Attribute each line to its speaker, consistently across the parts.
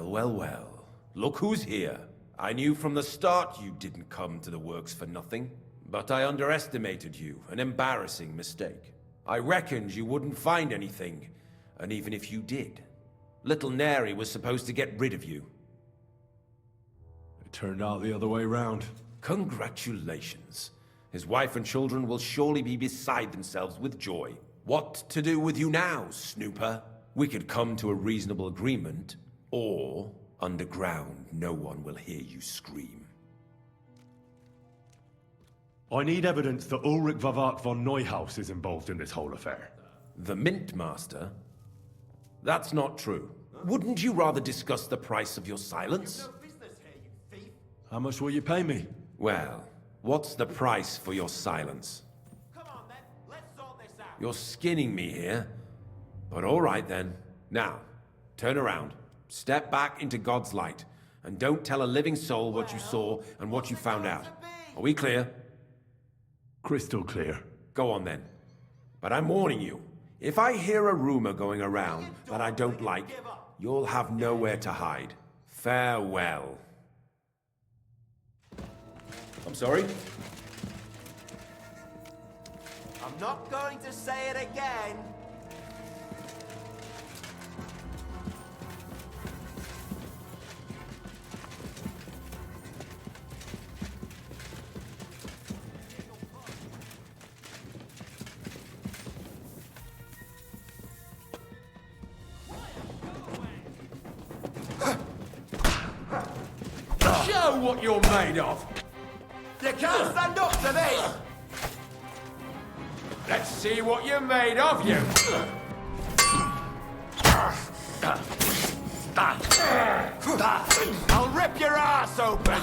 Speaker 1: Well, well, well. Look who's here. I knew from the start you didn't come to the works for nothing. But I underestimated you, an embarrassing mistake. I reckoned you wouldn't find anything, and even if you did, little Neri was supposed to get rid of you.
Speaker 2: It turned out the other way round.
Speaker 1: Congratulations. His wife and children will surely be beside themselves with joy. What to do with you now, snooper? We could come to a reasonable agreement, or underground no one will hear you scream.
Speaker 2: I need evidence that Ulrich Vavak von Neuhaus is involved in this whole affair.
Speaker 1: The Mint Master? That's not true. Wouldn't you rather discuss the price of your silence?
Speaker 2: How much will you pay me?
Speaker 1: Well, what's the price for your silence?
Speaker 3: Come on then, let's sort this out.
Speaker 1: You're skinning me here. But all right then. Now, turn around. Step back into God's light. And don't tell a living soul what you saw and what you found out. Are we clear?
Speaker 2: Crystal clear.
Speaker 1: Go on then. But I'm warning you. If I hear a rumor going around that I don't like, you'll have nowhere to hide. Farewell. I'm sorry?
Speaker 3: I'm not going to say it again.
Speaker 1: Show what you're made of!
Speaker 3: You can't stand up to this!
Speaker 1: Let's see what you're made of, you!
Speaker 3: I'll rip your ass open!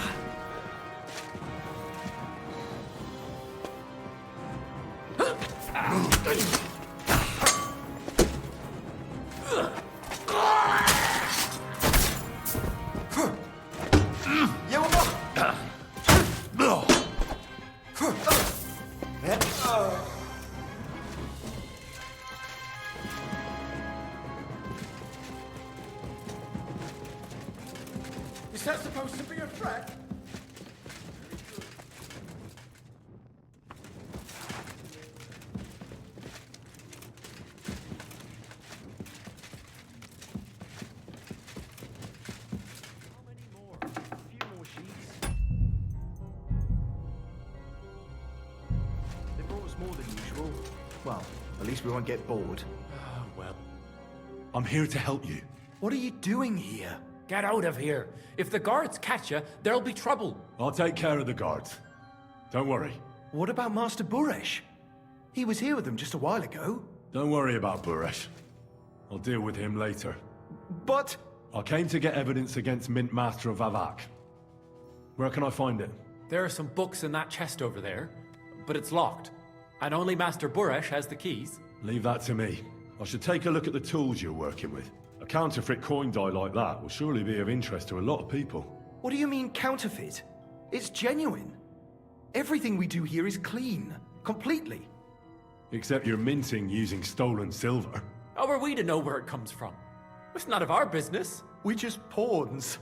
Speaker 1: Is that supposed to be a threat?
Speaker 4: They brought us more than usual. Well, at least we won't get bored.
Speaker 2: Well, I'm here to help you.
Speaker 4: What are you doing here?
Speaker 5: Get out of here. If the guards catch you, there'll be trouble.
Speaker 2: I'll take care of the guards. Don't worry.
Speaker 4: What about Master Buresh? He was here with them just a while ago.
Speaker 2: Don't worry about Buresh. I'll deal with him later.
Speaker 4: But...
Speaker 2: I came to get evidence against Mint Master Vavak. Where can I find it?
Speaker 5: There are some books in that chest over there, but it's locked. And only Master Buresh has the keys.
Speaker 2: Leave that to me. I should take a look at the tools you're working with. A counterfeit coin die like that will surely be of interest to a lot of people.
Speaker 4: what do you mean counterfeit? It's genuine. Everything we do here is clean. Completely.
Speaker 2: Except you're minting using stolen silver.
Speaker 5: How are we to know where it comes from? It's none of our business.
Speaker 4: We're just pawns.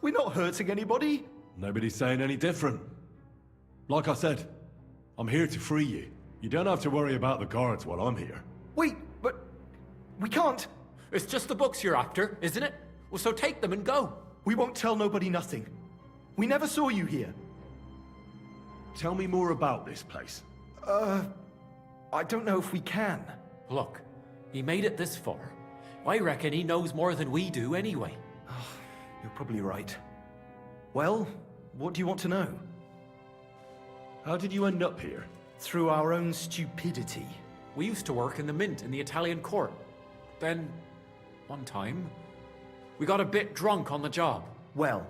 Speaker 4: We're not hurting anybody.
Speaker 2: Nobody's saying any different. Like I said, I'm here to free you. You don't have to worry about the guards while I'm here.
Speaker 4: Wait, but we can't.
Speaker 5: It's just the books you're after, isn't it? Well, so take them and go.
Speaker 4: We won't tell nobody nothing. We never saw you here.
Speaker 2: Tell me more about this place.
Speaker 4: I don't know if we can.
Speaker 5: Look, he made it this far. I reckon he knows more than we do anyway.
Speaker 4: You're probably right. Well, what do you want to know?
Speaker 2: How did you end up here?
Speaker 4: Through our own stupidity.
Speaker 5: We used to work in the mint in the Italian court. Then, one time, we got a bit drunk on the job.
Speaker 4: Well,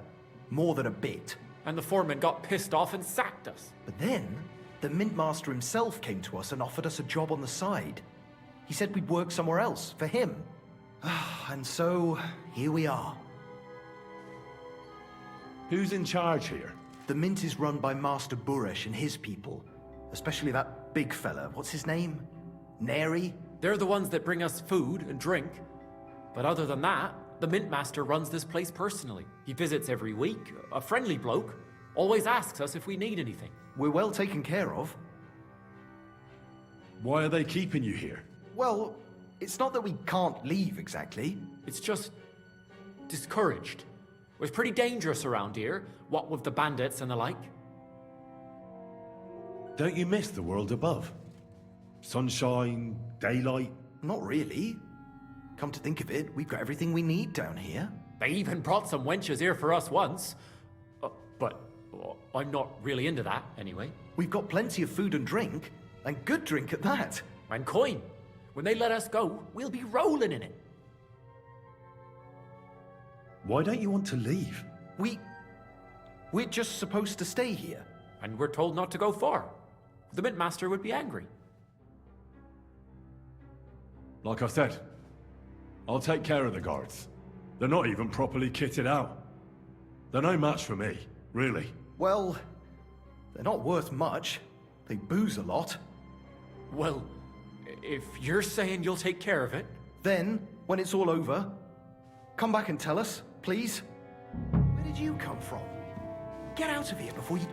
Speaker 4: more than a bit.
Speaker 5: And the foreman got pissed off and sacked us.
Speaker 4: But then, the mint master himself came to us and offered us a job on the side. He said we'd work somewhere else, for him. And so, here we are.
Speaker 2: Who's in charge here?
Speaker 4: The mint is run by Master Buresh and his people. Especially that big fella. What's his name? Neri?
Speaker 5: They're the ones that bring us food and drink. But other than that, The Mint Master runs this place personally. He visits every week, a friendly bloke. Always asks us if we need anything.
Speaker 4: We're well taken care of.
Speaker 2: Why are they keeping you here?
Speaker 4: Well, it's not that we can't leave exactly.
Speaker 5: It's just discouraged. It was pretty dangerous around here, what with the bandits and the like.
Speaker 2: Don't you miss the world above? Sunshine, daylight?
Speaker 4: Not really. Come to think of it, we've got everything we need down here.
Speaker 5: They even brought some wenches here for us once. But I'm not really into that, anyway.
Speaker 4: We've got plenty of food and drink, and good drink at that.
Speaker 5: And coin. When they let us go, we'll be rolling in it.
Speaker 2: Why don't you want to leave?
Speaker 4: We're just supposed to stay here.
Speaker 5: And we're told not to go far. The Mint Master would be angry.
Speaker 2: Like I said, I'll take care of the guards. They're not even properly kitted out. They're no match for me, really.
Speaker 4: Well, they're not worth much. They booze a lot.
Speaker 5: Well, if you're saying you'll take care of it...
Speaker 4: Then, when it's all over, come back and tell us, please. Where did you come from? Get out of here before you...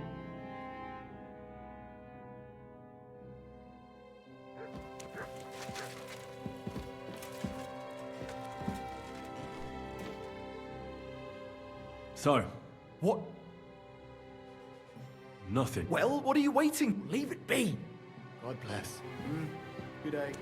Speaker 2: So,
Speaker 4: What?
Speaker 2: nothing.
Speaker 4: Well, what are you waiting?
Speaker 5: Leave it be.
Speaker 4: God bless. Good day.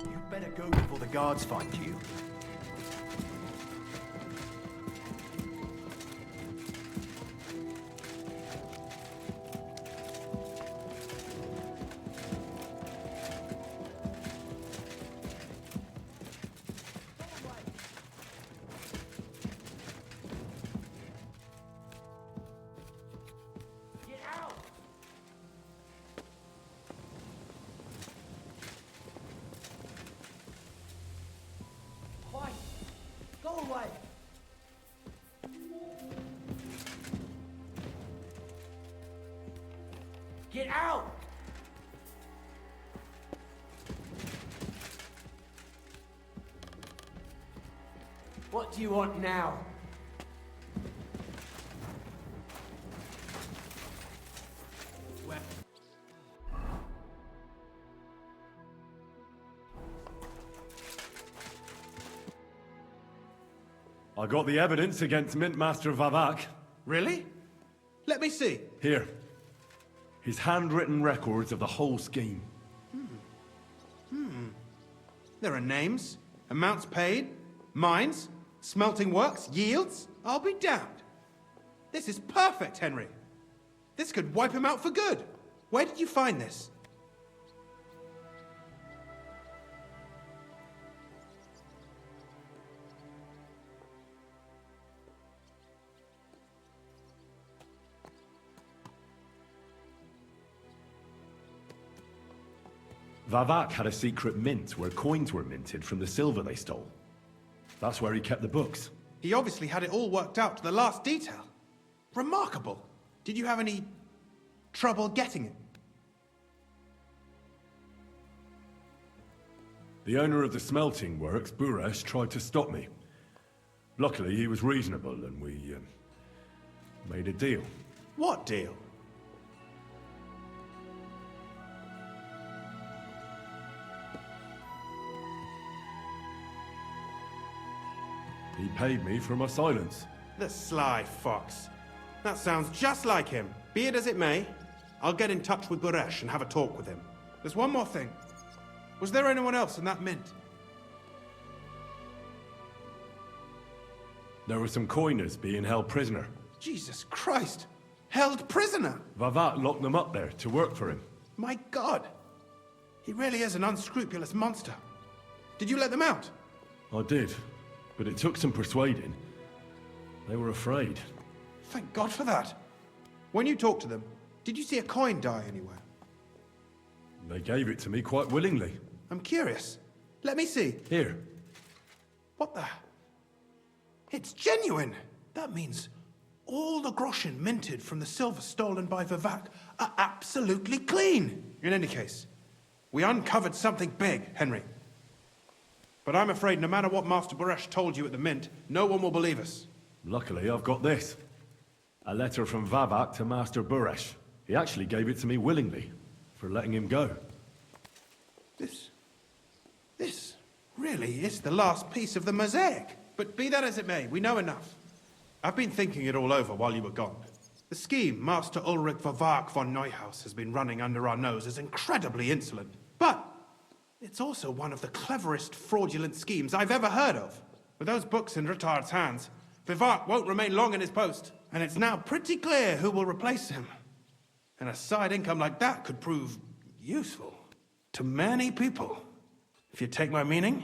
Speaker 4: You'd better go before the guards find you.
Speaker 3: Get out! What do you want now?
Speaker 2: I got the evidence against Mint Master Vavak.
Speaker 6: Really? Let me see.
Speaker 2: Here. His handwritten records of the whole scheme.
Speaker 6: There are names, amounts paid, mines, smelting works, yields. I'll be damned. This is perfect, Henry. This could wipe him out for good. Where did you find this?
Speaker 2: Vavak had a secret mint where coins were minted from the silver they stole. That's where he kept the books.
Speaker 6: He obviously had it all worked out to the last detail. Remarkable. Did you have any trouble getting it?
Speaker 2: The owner of the smelting works, Buresh, tried to stop me. Luckily, he was reasonable and we made a deal.
Speaker 6: What deal?
Speaker 2: He paid me for my silence.
Speaker 6: The sly fox. That sounds just like him. Be it as it may, I'll get in touch with Buresh and have a talk with him. There's one more thing. Was there anyone else in that mint?
Speaker 2: There were some coiners being held prisoner.
Speaker 6: Jesus Christ! Held prisoner!
Speaker 2: Vavat locked them up there to work for him.
Speaker 6: My God! He really is an unscrupulous monster. Did you let them out?
Speaker 2: I did, but it took some persuading. They were afraid.
Speaker 6: Thank God for that. When you talked to them, did you see a coin die anywhere?
Speaker 2: They gave it to me quite willingly.
Speaker 6: I'm curious. Let me see.
Speaker 2: Here.
Speaker 6: What the? It's genuine! That means all the groschen minted from the silver stolen by Vivak are absolutely clean! In any case, we uncovered something big, Henry. But I'm afraid no matter what Master Buresh told you at the mint, no one will believe us.
Speaker 2: Luckily, I've got this. A letter from Vavak to Master Buresh. He actually gave it to me willingly, for letting him go.
Speaker 6: This really is the last piece of the mosaic. But be that as it may, we know enough. I've been thinking it all over while you were gone. The scheme Master Ulrich Vavak von Neuhaus has been running under our nose is incredibly insolent. But it's also one of the cleverest fraudulent schemes I've ever heard of. With those books in Rittard's hands, Vivak won't remain long in his post, and it's now pretty clear who will replace him. And a side income like that could prove useful to many people. If you take my meaning.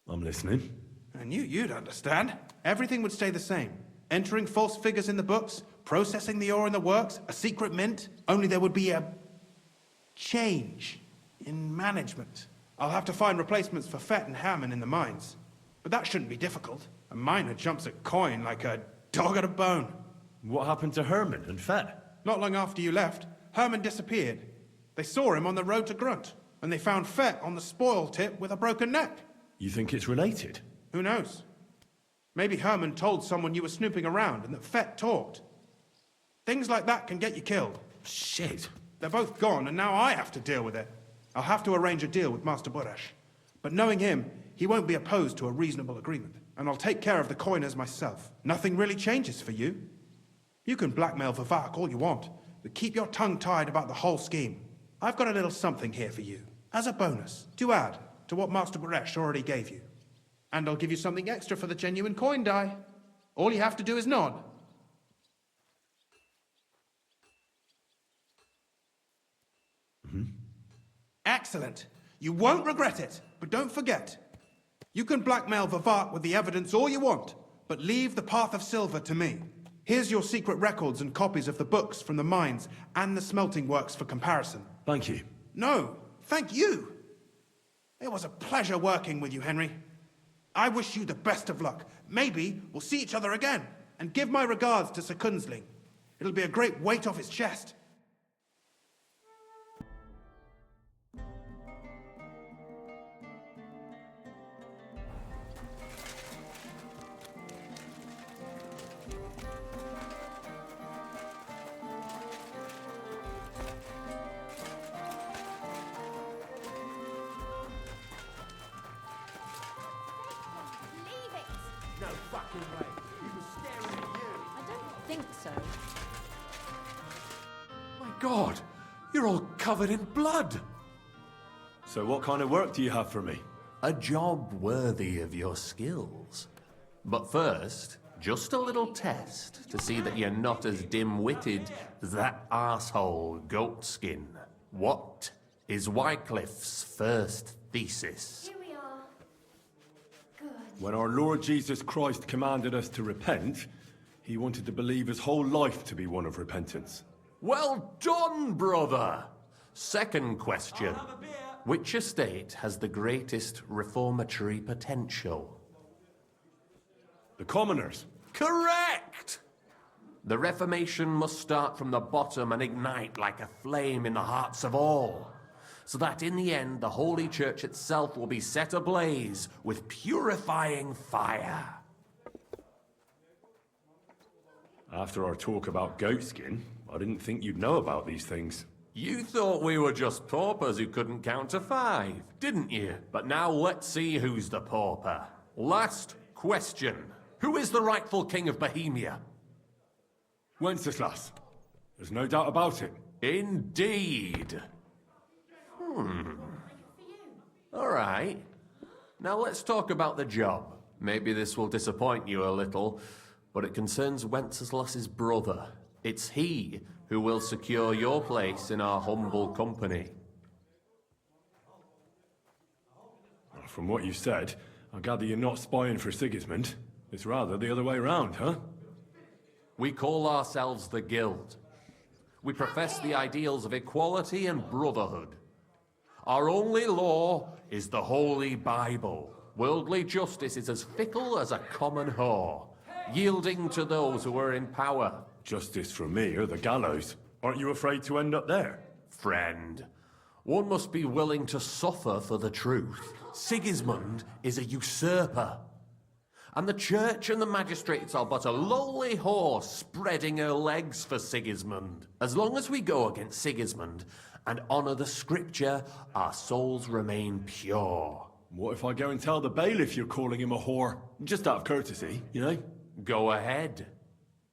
Speaker 2: I'm listening.
Speaker 6: I knew you'd understand. Everything would stay the same. Entering false figures in the books, processing the ore in the works, a secret mint, only there would be a change in management. I'll have to find replacements for Fett and Hammond in the mines. But that shouldn't be difficult. A miner jumps at coin like a dog at a bone.
Speaker 2: What happened to Herman and Fett?
Speaker 6: Not long after you left, Herman disappeared. They saw him on the road to Grunt, and they found Fett on the spoil tip with a broken neck.
Speaker 2: You think it's related?
Speaker 6: Who knows? Maybe Herman told someone you were snooping around and that Fett talked. Things like that can get you killed.
Speaker 2: Shit.
Speaker 6: They're both gone, and now I have to deal with it. I'll have to arrange a deal with Master Buresh. But knowing him, he won't be opposed to a reasonable agreement. And I'll take care of the coiners myself. Nothing really changes for you. You can blackmail Vivak all you want, but keep your tongue tied about the whole scheme. I've got a little something here for you, as a bonus, to add to what Master Buresh already gave you. And I'll give you something extra for the genuine coin die. All you have to do is nod. Excellent. You won't regret it, but don't forget. You can blackmail Vivak with the evidence all you want, but leave the Path of Silver to me. Here's your secret records and copies of the books from the mines and the smelting works for comparison.
Speaker 2: Thank you.
Speaker 6: No, thank you. It was a pleasure working with you, Henry. I wish you the best of luck. Maybe we'll see each other again. And give my regards to Sir Kunzling. It'll be a great weight off his chest.
Speaker 3: No fucking way. He was staring at you.
Speaker 7: I don't think so.
Speaker 5: My God, you're all covered in blood.
Speaker 2: So what kind of work do you have for me?
Speaker 8: A job worthy of your skills. But first, just a little test to see that you're not as dim-witted as that arsehole Goatskin. What is Wycliffe's first thesis?
Speaker 7: Here we are. Good.
Speaker 2: When our Lord Jesus Christ commanded us to repent, he wanted the believer's whole life to be one of repentance.
Speaker 8: Well done, brother! Second question. Which estate has the greatest reformatory potential?
Speaker 2: The commoners.
Speaker 8: Correct! The Reformation must start from the bottom and ignite like a flame in the hearts of all, so that in the end the Holy Church itself will be set ablaze with purifying fire.
Speaker 2: After our talk about goatskin, I didn't think you'd know about these things.
Speaker 8: You thought we were just paupers who couldn't count to 5, didn't you? But now let's see who's the pauper. Last question. Who is the rightful king of Bohemia?
Speaker 2: Wenceslas. There's no doubt about it.
Speaker 8: Indeed. All right. Now let's talk about the job. Maybe this will disappoint you a little, but it concerns Wenceslas's brother. It's he who will secure your place in our humble company.
Speaker 2: From what you said, I gather you're not spying for Sigismund. It's rather the other way around, huh?
Speaker 8: We call ourselves the Guild. We profess the ideals of equality and brotherhood. Our only law is the Holy Bible. Worldly justice is as fickle as a common whore, yielding to those who are in power.
Speaker 2: Justice from me or the gallows. Aren't you afraid to end up there?
Speaker 8: Friend, one must be willing to suffer for the truth. Sigismund is a usurper. And the church and the magistrates are but a lowly horse spreading her legs for Sigismund. As long as we go against Sigismund and honour the scripture, our souls remain pure.
Speaker 2: What if I go and tell the bailiff you're calling him a whore? Just out of courtesy, you know?
Speaker 8: Go ahead.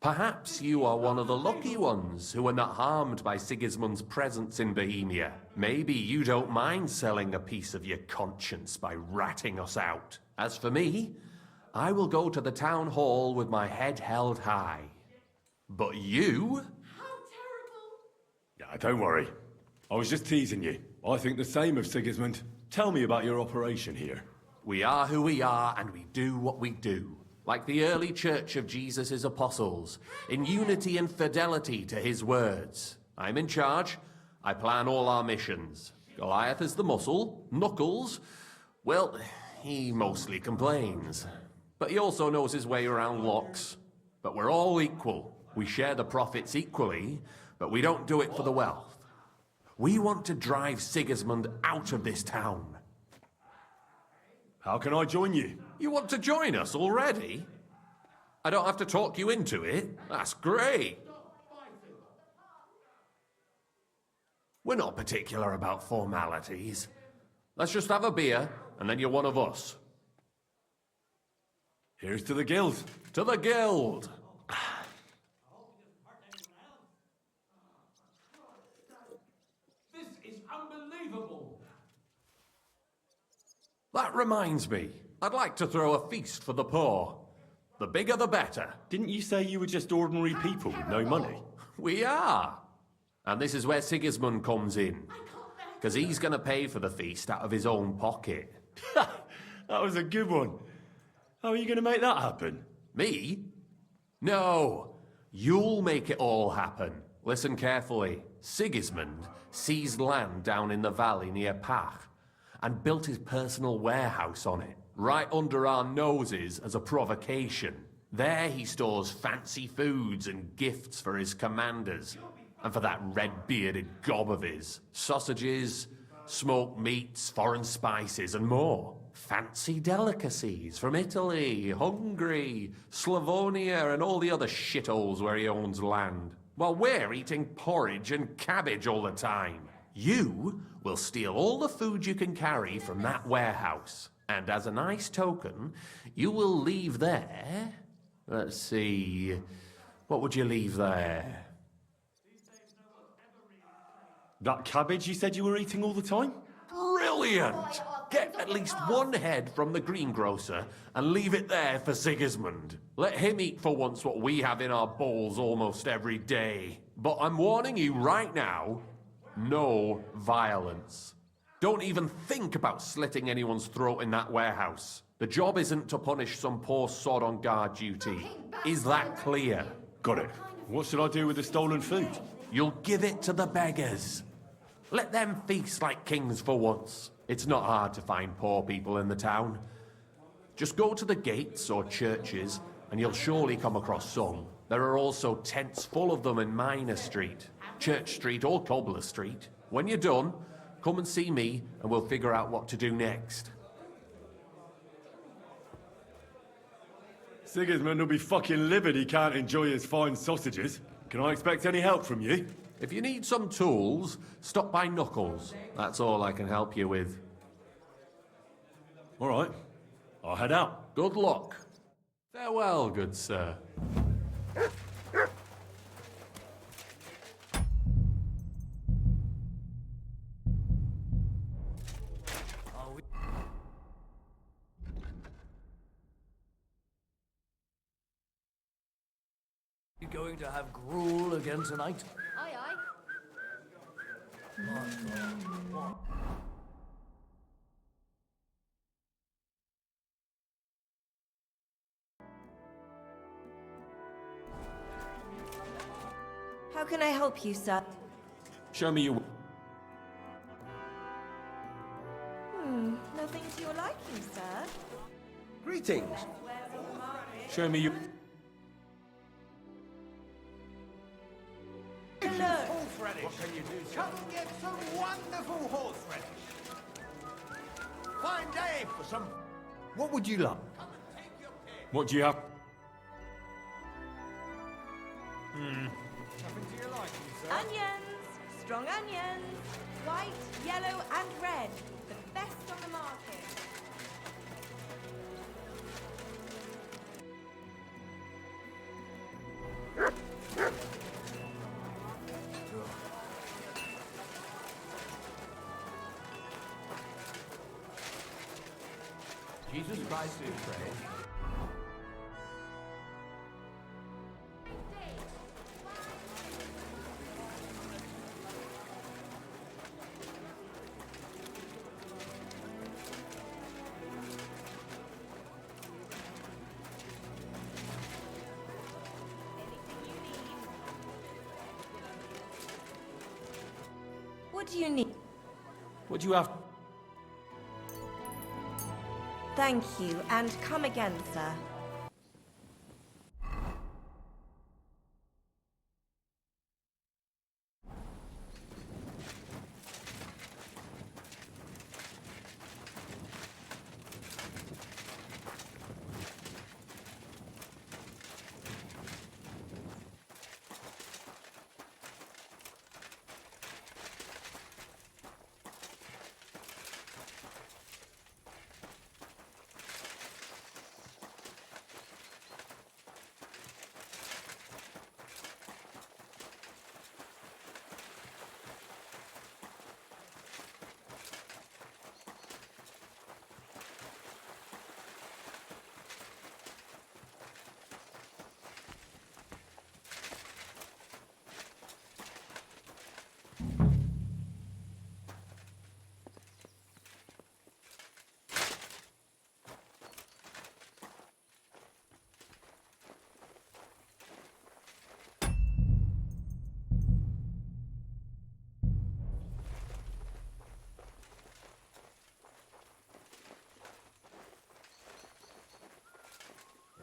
Speaker 8: Perhaps you are one of the lucky ones who are not harmed by Sigismund's presence in Bohemia. Maybe you don't mind selling a piece of your conscience by ratting us out. As for me, I will go to the town hall with my head held high. But you?
Speaker 7: How terrible!
Speaker 2: Yeah, don't worry. I was just teasing you. I think the same of Sigismund. Tell me about your operation here.
Speaker 8: We are who we are, and we do what we do. Like the early church of Jesus' apostles, in unity and fidelity to his words. I'm in charge. I plan all our missions. Goliath is the muscle. Knuckles, well, he mostly complains. But he also knows his way around locks. But we're all equal. We share the profits equally, but we don't do it for the wealth. We want to drive Sigismund out of this town.
Speaker 2: How can I join you?
Speaker 8: You want to join us already? I don't have to talk you into it. That's great. We're not particular about formalities. Let's just have a beer, and then you're one of us.
Speaker 2: Here's to the guild.
Speaker 8: To the Guild!
Speaker 5: This is unbelievable!
Speaker 8: That reminds me, I'd like to throw a feast for the poor. The bigger the better.
Speaker 2: Didn't you say you were just ordinary people with no money?
Speaker 8: We are. And this is where Sigismund comes in. Because he's going to pay for the feast out of his own pocket.
Speaker 2: That was a good one. How are you going to make that happen?
Speaker 8: Me? No. You'll make it all happen. Listen carefully. Sigismund seized land down in the valley near Pach and built his personal warehouse on it, right under our noses as a provocation. There he stores fancy foods and gifts for his commanders, and for that red-bearded gob of his. Sausages, smoked meats, foreign spices, and more. Fancy delicacies from Italy, Hungary, Slavonia, and all the other shitholes where he owns land. While we're eating porridge and cabbage all the time. You will steal all the food you can carry from that warehouse. And as a nice token, you will leave there... Let's see... What would you leave there?
Speaker 2: That cabbage you said you were eating all the time?
Speaker 8: Brilliant! Get at least one head from the greengrocer and leave it there for Sigismund. Let him eat for once what we have in our bowls almost every day. But I'm warning you right now, no violence. Don't even think about slitting anyone's throat in that warehouse. The job isn't to punish some poor sod on guard duty. Is that clear?
Speaker 2: Got it. What should I do with the stolen food?
Speaker 8: You'll give it to the beggars. Let them feast like kings for once. It's not hard to find poor people in the town. Just go to the gates or churches, and you'll surely come across some. There are also tents full of them in Minor Street, Church Street or Cobbler Street. When you're done, come and see me, and we'll figure out what to do next.
Speaker 2: Sigismund will be fucking livid he can't enjoy his fine sausages. Can I expect any help from you?
Speaker 8: If you need some tools, stop by Knuckles. That's all I can help you with.
Speaker 2: All right. I'll head out.
Speaker 8: Good luck. Farewell, good sir.
Speaker 9: You going to have gruel again tonight?
Speaker 7: Aye, aye.
Speaker 10: How can I help you, sir?
Speaker 5: Show me your...
Speaker 10: Nothing to your liking, sir.
Speaker 3: Greetings.
Speaker 5: Show me your...
Speaker 3: Horseradish. What can you do, sir? Come and get some wonderful horseradish. Fine day for some... What would you like? Come and take your pick.
Speaker 5: What do you have?
Speaker 3: Nothing to your liking, sir.
Speaker 10: Onions! Strong onions! White, yellow, and red. The best on the market.
Speaker 3: Jesus Christ is praised.
Speaker 10: What do you need?
Speaker 5: What do you have?
Speaker 10: Thank you, and come again, sir.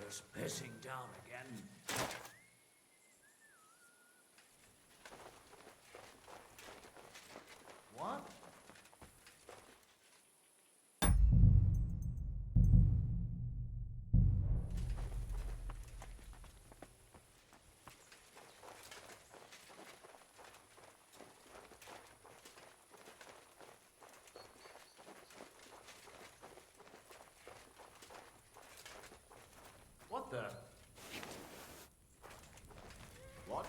Speaker 9: It's pissing down again. What?
Speaker 3: What the? What?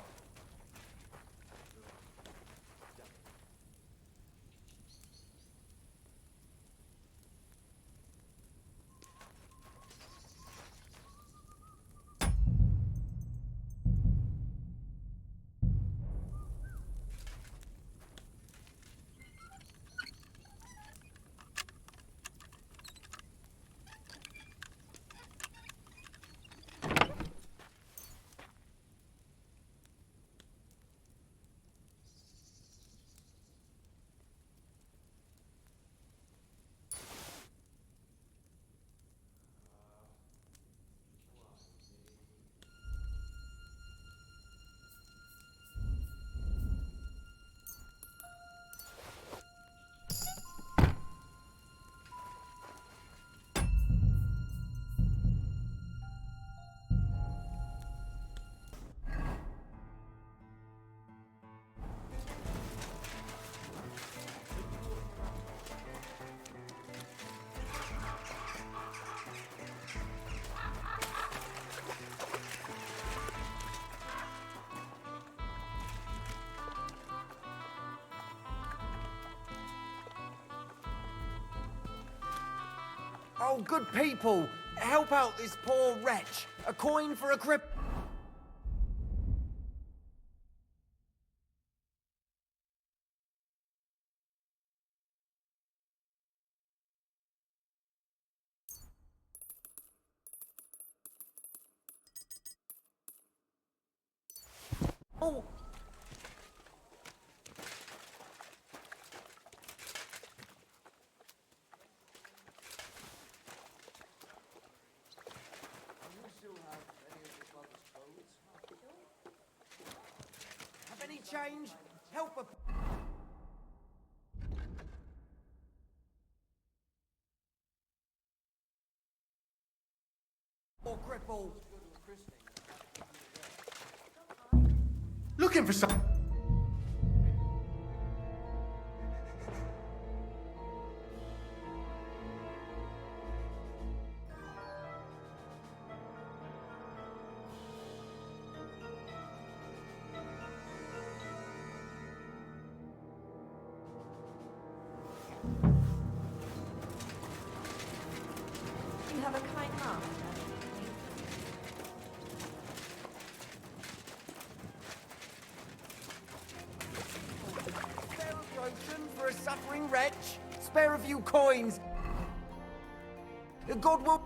Speaker 11: Oh, good people, help out this poor wretch. A coin for a crip. Oh. Have any change? Help a... Or cripple.
Speaker 6: Looking for some...
Speaker 10: You have a kind heart.
Speaker 11: Spare a potion for a suffering wretch. Spare a few coins. God will...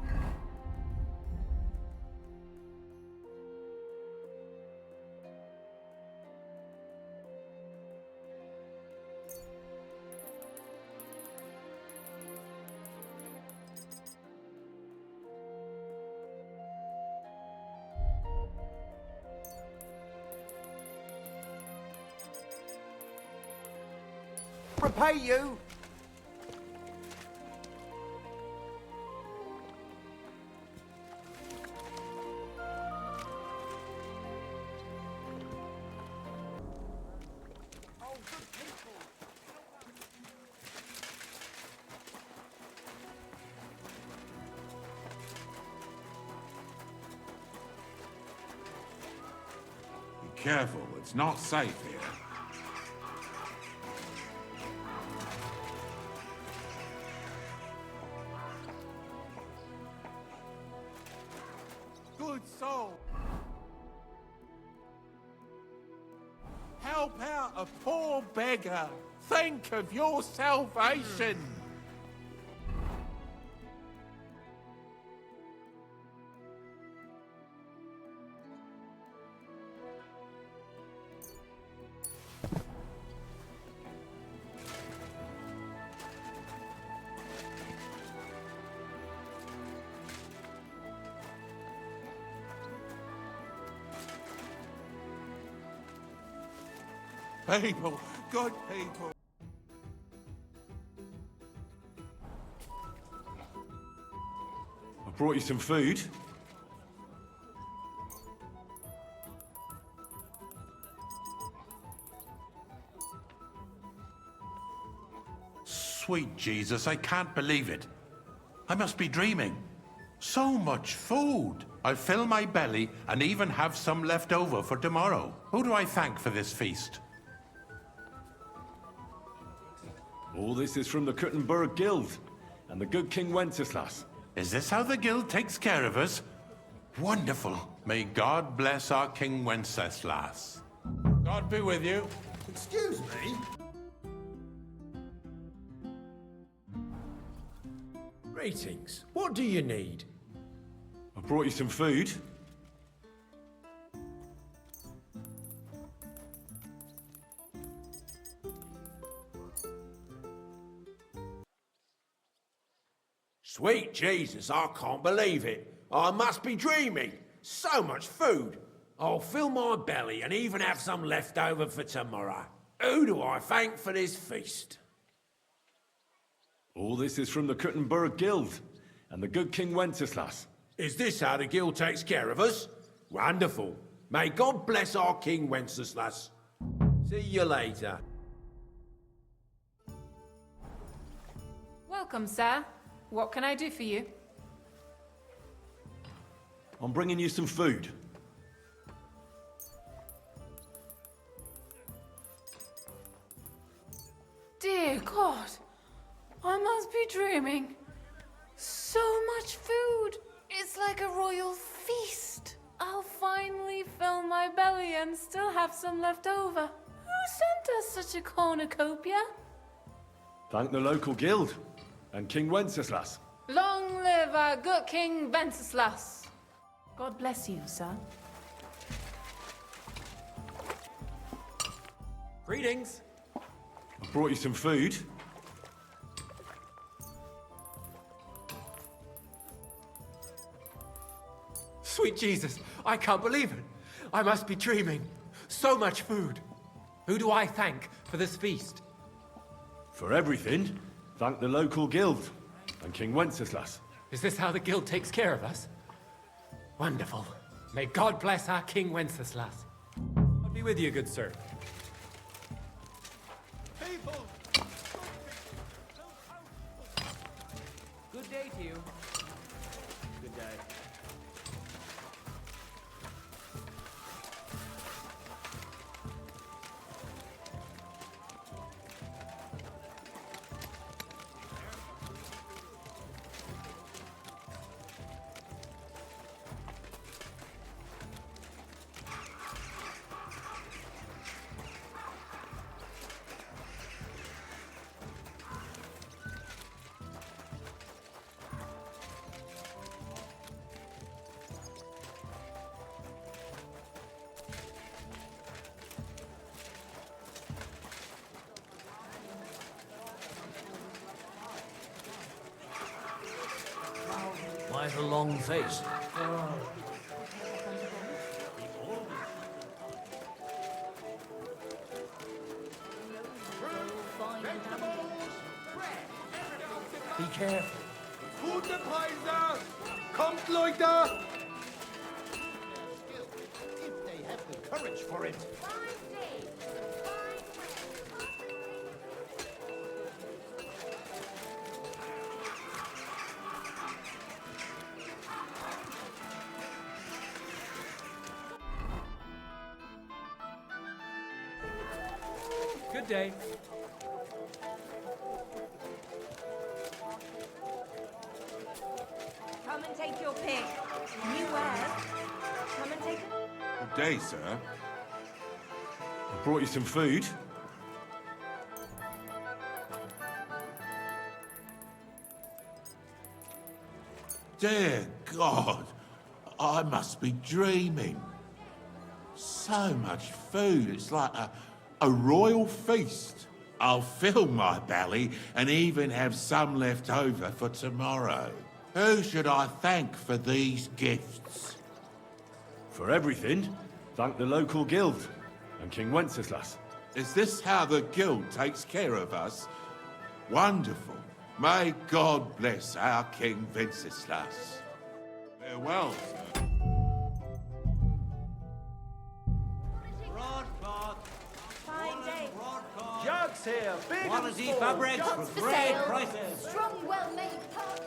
Speaker 11: repay you. Oh, good people.
Speaker 3: Be careful, it's not safe here.
Speaker 6: Good soul. Help out a poor beggar. Think of your salvation. People, good people.
Speaker 2: I brought you some food.
Speaker 3: Sweet Jesus, I can't believe it. I must be dreaming. So much food. I'll fill my belly and even have some left over for tomorrow. Who do I thank for this feast?
Speaker 2: All this is from the Kuttenberg Guild and the good King Wenceslas.
Speaker 3: Is this how the guild takes care of us? Wonderful. May God bless our King Wenceslas. God be with you.
Speaker 11: Excuse me?
Speaker 1: Greetings. What do you need?
Speaker 2: I brought you some food.
Speaker 1: Sweet Jesus, I can't believe it. I must be dreaming. So much food. I'll fill my belly and even have some left over for tomorrow. Who do I thank for this feast?
Speaker 2: All this is from the Kuttenberg Guild and the good King Wenceslas.
Speaker 1: Is this how the guild takes care of us? Wonderful. May God bless our King Wenceslas. See you later.
Speaker 12: Welcome, sir. What can I do for you?
Speaker 2: I'm bringing you some food.
Speaker 12: Dear God, I must be dreaming. So much food! It's like a royal feast. I'll finally fill my belly and still have some left over. Who sent us such a cornucopia?
Speaker 2: Thank the local guild and King Wenceslas.
Speaker 12: Long live our good King Wenceslas. God bless you, sir.
Speaker 5: Greetings.
Speaker 2: I brought you some food.
Speaker 5: Sweet Jesus, I can't believe it. I must be dreaming. So much food. Who do I thank for this feast?
Speaker 2: For everything, thank the local guild and King Wenceslas.
Speaker 5: Is this how the guild takes care of us? Wonderful. May God bless our King Wenceslas. I'll be with you, good sir.
Speaker 9: People! Good day to you. Good day. Why the long face? Be careful.
Speaker 1: Gute Preise! Kommt, Leute!
Speaker 11: If they have the courage for it.
Speaker 5: Good day.
Speaker 10: Come and take your pick. New wares. Come and take it.
Speaker 3: Good day, sir.
Speaker 2: I brought you some food.
Speaker 3: Dear God, I must be dreaming. So much food, it's like a royal feast. I'll fill my belly and even have some left over for tomorrow. Who should I thank for these gifts?
Speaker 2: For everything, thank the local guild and King Wenceslas.
Speaker 3: Is this how the guild takes care of us? Wonderful. May God bless our King Wenceslas. Farewell, sir.
Speaker 10: Fine day.
Speaker 6: Jugs here, big
Speaker 9: Quality
Speaker 6: and small.
Speaker 9: fabrics
Speaker 7: Dogs
Speaker 9: for
Speaker 7: for
Speaker 9: great
Speaker 7: sale.
Speaker 9: prices.
Speaker 7: Strong, well-made pups.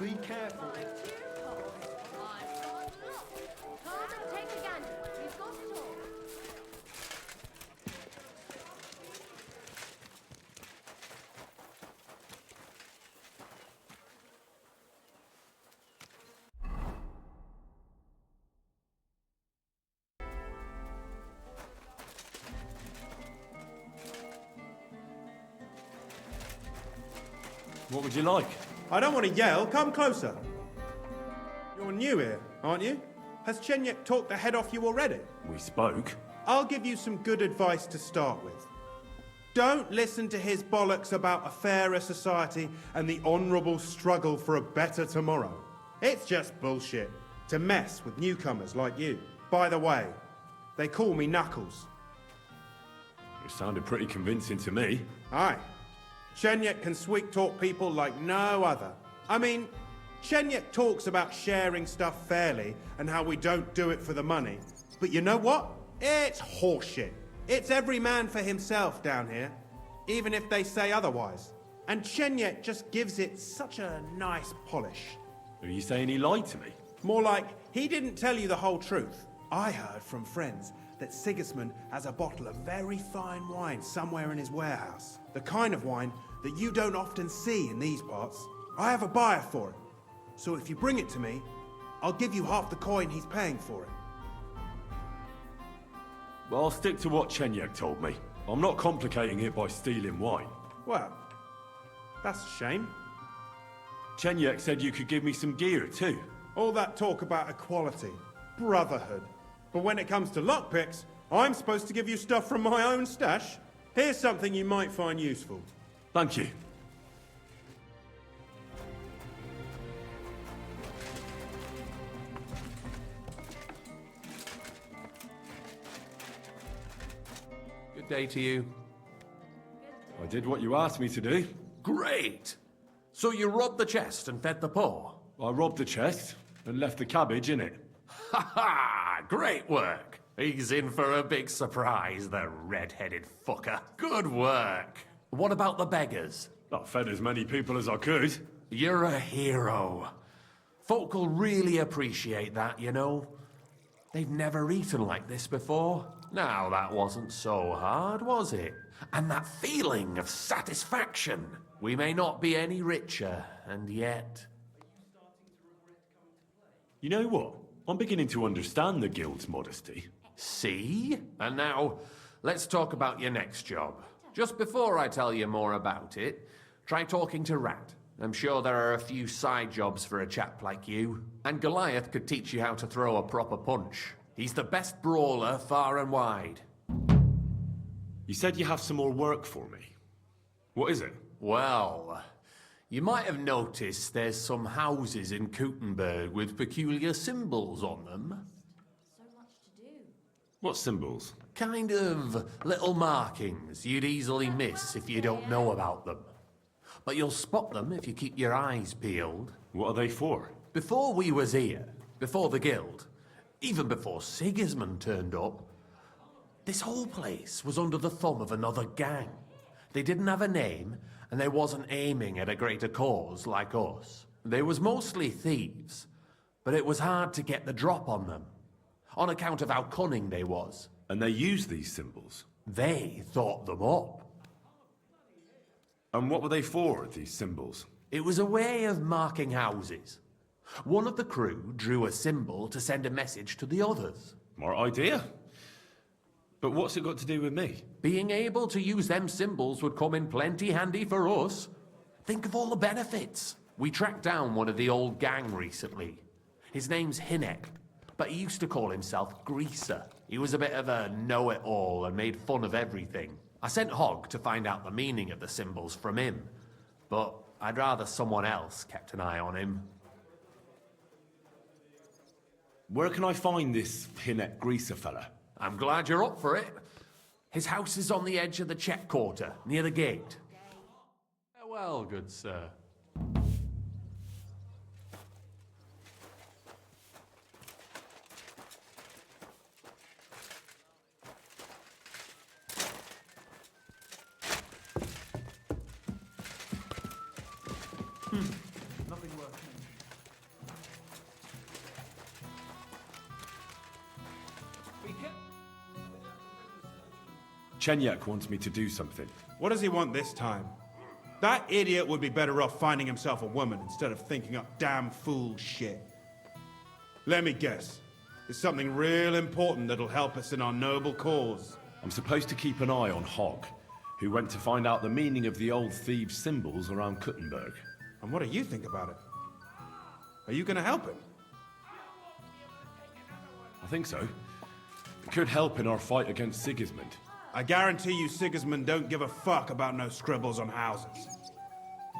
Speaker 4: Be careful.
Speaker 7: Come and take a gander. We've got it all.
Speaker 2: What would you like?
Speaker 6: I don't want to yell. Come closer. You're new here, aren't you? Has Chenyek talked the head off you already?
Speaker 2: We spoke.
Speaker 6: I'll give you some good advice to start with. Don't listen to his bollocks about a fairer society and the honourable struggle for a better tomorrow. It's just bullshit to mess with newcomers like you. By the way, they call me Knuckles.
Speaker 2: It sounded pretty convincing to me.
Speaker 6: Aye. Chenyek can sweet-talk people like no other. I mean, Chenyek talks about sharing stuff fairly and how we don't do it for the money. But you know what? It's horseshit. It's every man for himself down here, even if they say otherwise. And Chenyek just gives it such a nice polish.
Speaker 2: Are you saying he lied to me?
Speaker 6: More like, he didn't tell you the whole truth. I heard from friends that Sigismund has a bottle of very fine wine somewhere in his warehouse. The kind of wine that you don't often see in these parts. I have a buyer for it. So if you bring it to me, I'll give you half the coin he's paying for it.
Speaker 2: Well, I'll stick to what Chenyek told me. I'm not complicating it by stealing wine.
Speaker 6: Well, that's a shame.
Speaker 2: Chenyek said you could give me some gear too.
Speaker 6: All that talk about equality, brotherhood. But when it comes to lockpicks, I'm supposed to give you stuff from my own stash. Here's something you might find useful.
Speaker 2: Thank you.
Speaker 8: Good day to you.
Speaker 2: I did what you asked me to do.
Speaker 8: Great! So you robbed the chest and fed the poor?
Speaker 2: I robbed the chest and left the cabbage in it.
Speaker 8: Ha ha! Great work! He's in for a big surprise, the red-headed fucker. Good work! What about the beggars?
Speaker 2: I fed as many people as I could.
Speaker 8: You're a hero. Folk will really appreciate that, you know. They've never eaten like this before. Now, that wasn't so hard, was it? And that feeling of satisfaction. We may not be any richer, and yet...
Speaker 2: You know what? I'm beginning to understand the guild's modesty.
Speaker 8: See? And now, let's talk about your next job. Just before I tell you more about it, try talking to Rat. I'm sure there are a few side jobs for a chap like you. And Goliath could teach you how to throw a proper punch. He's the best brawler far and wide.
Speaker 2: You said you have some more work for me. What is it?
Speaker 8: Well, you might have noticed there's some houses in Kuttenberg with peculiar symbols on them.
Speaker 7: So much to do.
Speaker 2: What symbols?
Speaker 8: Kind of little markings you'd easily miss if you don't know about them. But you'll spot them if you keep your eyes peeled.
Speaker 2: What are they for?
Speaker 8: Before we was here, before the guild, even before Sigismund turned up, this whole place was under the thumb of another gang. They didn't have a name, and they wasn't aiming at a greater cause like us. They was mostly thieves, but it was hard to get the drop on them, on account of how cunning they was.
Speaker 2: And they used these symbols?
Speaker 8: They thought them up.
Speaker 2: And what were they for, these symbols?
Speaker 8: It was a way of marking houses. One of the crew drew a symbol to send a message to the others.
Speaker 2: More idea. But what's it got to do with me?
Speaker 8: Being able to use them symbols would come in plenty handy for us. Think of all the benefits. We tracked down one of the old gang recently. His name's Hinek, but he used to call himself Greaser. He was a bit of a know-it-all and made fun of everything. I sent Hogg to find out the meaning of the symbols from him, but I'd rather someone else kept an eye on him.
Speaker 2: Where can I find this Hinek Greaser fella?
Speaker 8: I'm glad you're up for it. His house is on the edge of the check quarter, near the gate. Farewell, good sir.
Speaker 6: Nothing worth
Speaker 2: Chenyek wants me to do something.
Speaker 6: What does he want this time? That idiot would be better off finding himself a woman instead of thinking up damn fool shit. Let me guess. It's something real important that'll help us in our noble cause.
Speaker 2: I'm supposed to keep an eye on Hogg, who went to find out the meaning of the old thieves' symbols around Kuttenberg.
Speaker 6: And what do you think about it? Are you gonna help him?
Speaker 2: I think so. It could help in our fight against Sigismund.
Speaker 6: I guarantee you Sigismund don't give a fuck about no scribbles on houses.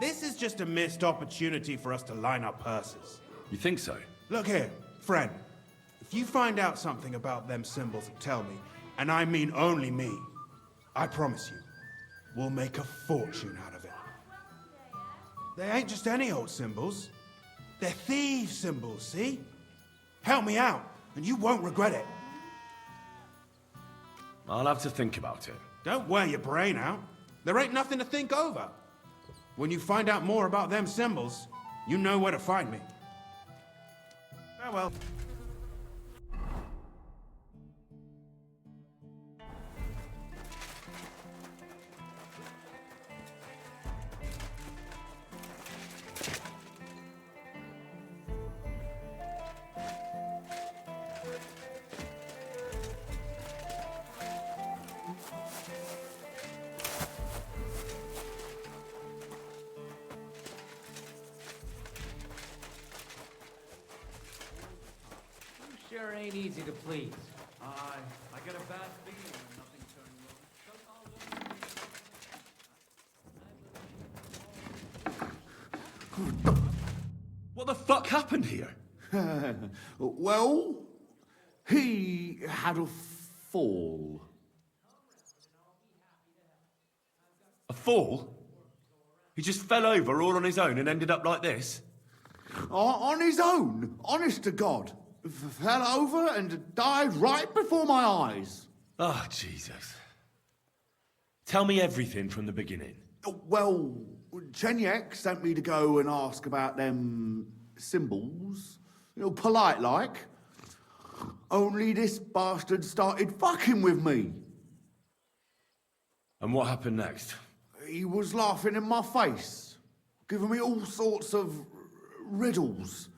Speaker 6: This is just a missed opportunity for us to line our purses.
Speaker 2: You think so?
Speaker 6: Look here, friend. If you find out something about them symbols, tell me, and I mean only me. I promise you, we'll make a fortune out of it. They ain't just any old symbols. They're thieves' symbols, see? Help me out, and you won't regret it.
Speaker 2: I'll have to think about it.
Speaker 6: Don't wear your brain out. There ain't nothing to think over. When you find out more about them symbols, you know where to find me. Farewell.
Speaker 9: Sure ain't easy to please. I get a bad feeling when nothing's turning over.
Speaker 2: What the fuck happened here?
Speaker 13: Well, he had a fall.
Speaker 2: A fall? He just fell over all on his own and ended up like this?
Speaker 13: On his own, honest to God. Fell over and died right before my eyes.
Speaker 2: Oh, Jesus. Tell me everything from the beginning.
Speaker 13: Well, Chenyek sent me to go and ask about them symbols. Polite like. Only this bastard started fucking with me.
Speaker 2: And what happened next?
Speaker 13: He was laughing in my face, giving me all sorts of riddles.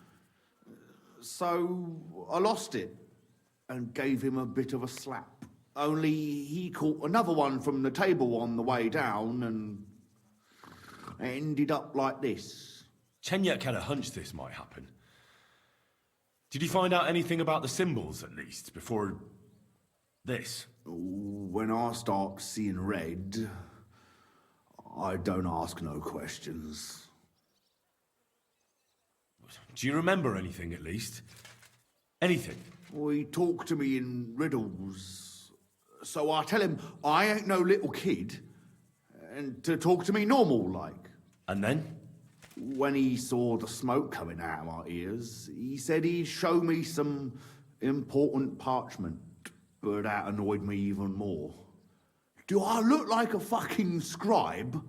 Speaker 13: So I lost it and gave him a bit of a slap. Only he caught another one from the table on the way down and it ended up like this.
Speaker 2: Chenyek had a hunch this might happen. Did you find out anything about the symbols, at least, before this?
Speaker 13: When I start seeing red, I don't ask no questions.
Speaker 2: Do you remember anything, at least? Anything?
Speaker 13: He talked to me in riddles. So I tell him I ain't no little kid, and to talk to me normal like.
Speaker 2: And then?
Speaker 13: When he saw the smoke coming out of my ears, he said he'd show me some important parchment, but that annoyed me even more. Do I look like a fucking scribe?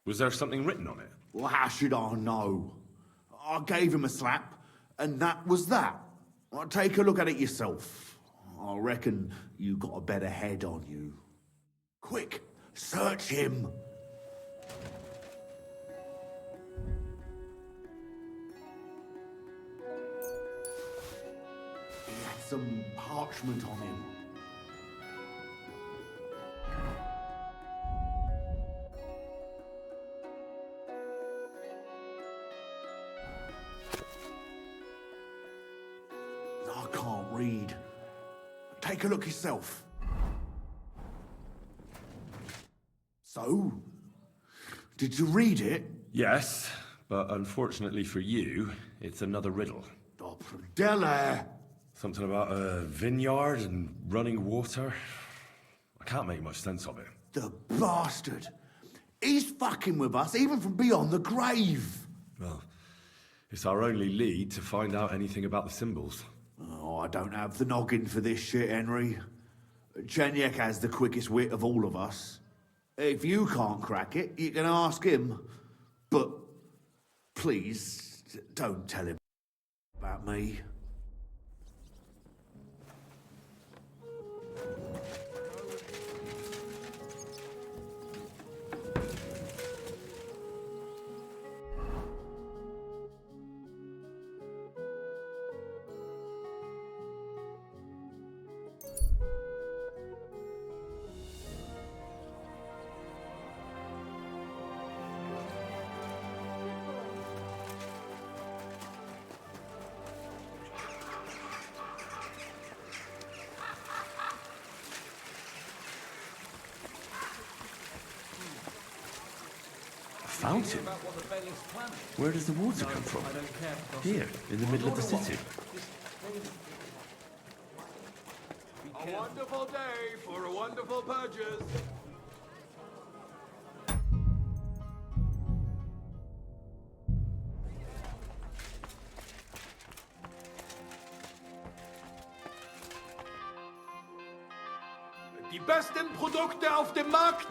Speaker 2: Was there something written on it?
Speaker 13: Well, how should I know? I gave him a slap, and that was that. Take a look at it yourself. I reckon you got a better head on you. Quick, search him. He had some parchment on him. I can't read. Take a look yourself. So, did you read it?
Speaker 2: Yes, but unfortunately for you, it's another riddle.
Speaker 13: Dele!
Speaker 2: Something about a vineyard and running water. I can't make much sense of it.
Speaker 13: The bastard! He's fucking with us, even from beyond the grave!
Speaker 2: Well, it's our only lead to find out anything about the symbols.
Speaker 13: Oh, I don't have the noggin for this shit, Henry. Chenyek has the quickest wit of all of us. If you can't crack it, you can ask him. But please, don't tell him about me.
Speaker 2: Fountain? Where does the water come from? Here, in the middle of the city.
Speaker 1: A wonderful day for a wonderful purchase. Die besten Produkte auf dem Markt.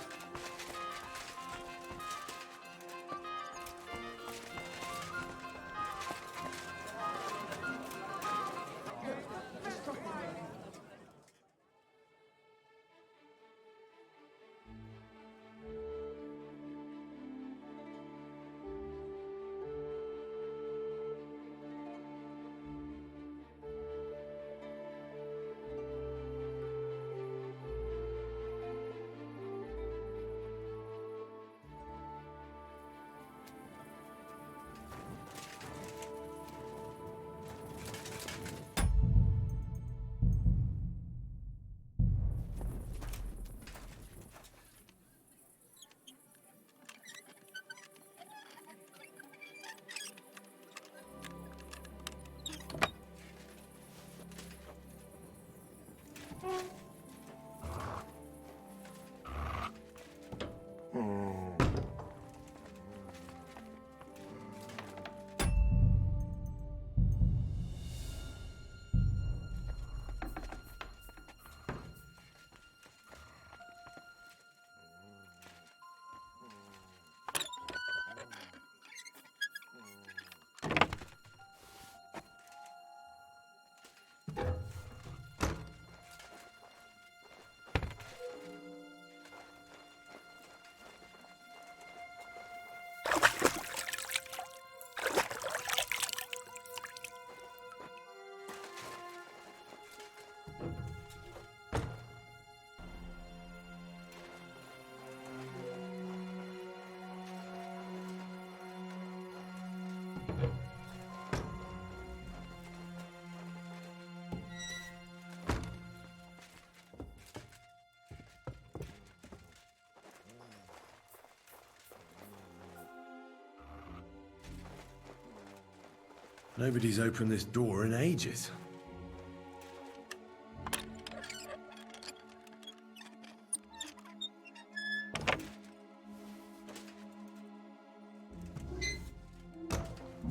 Speaker 2: Nobody's opened this door in ages.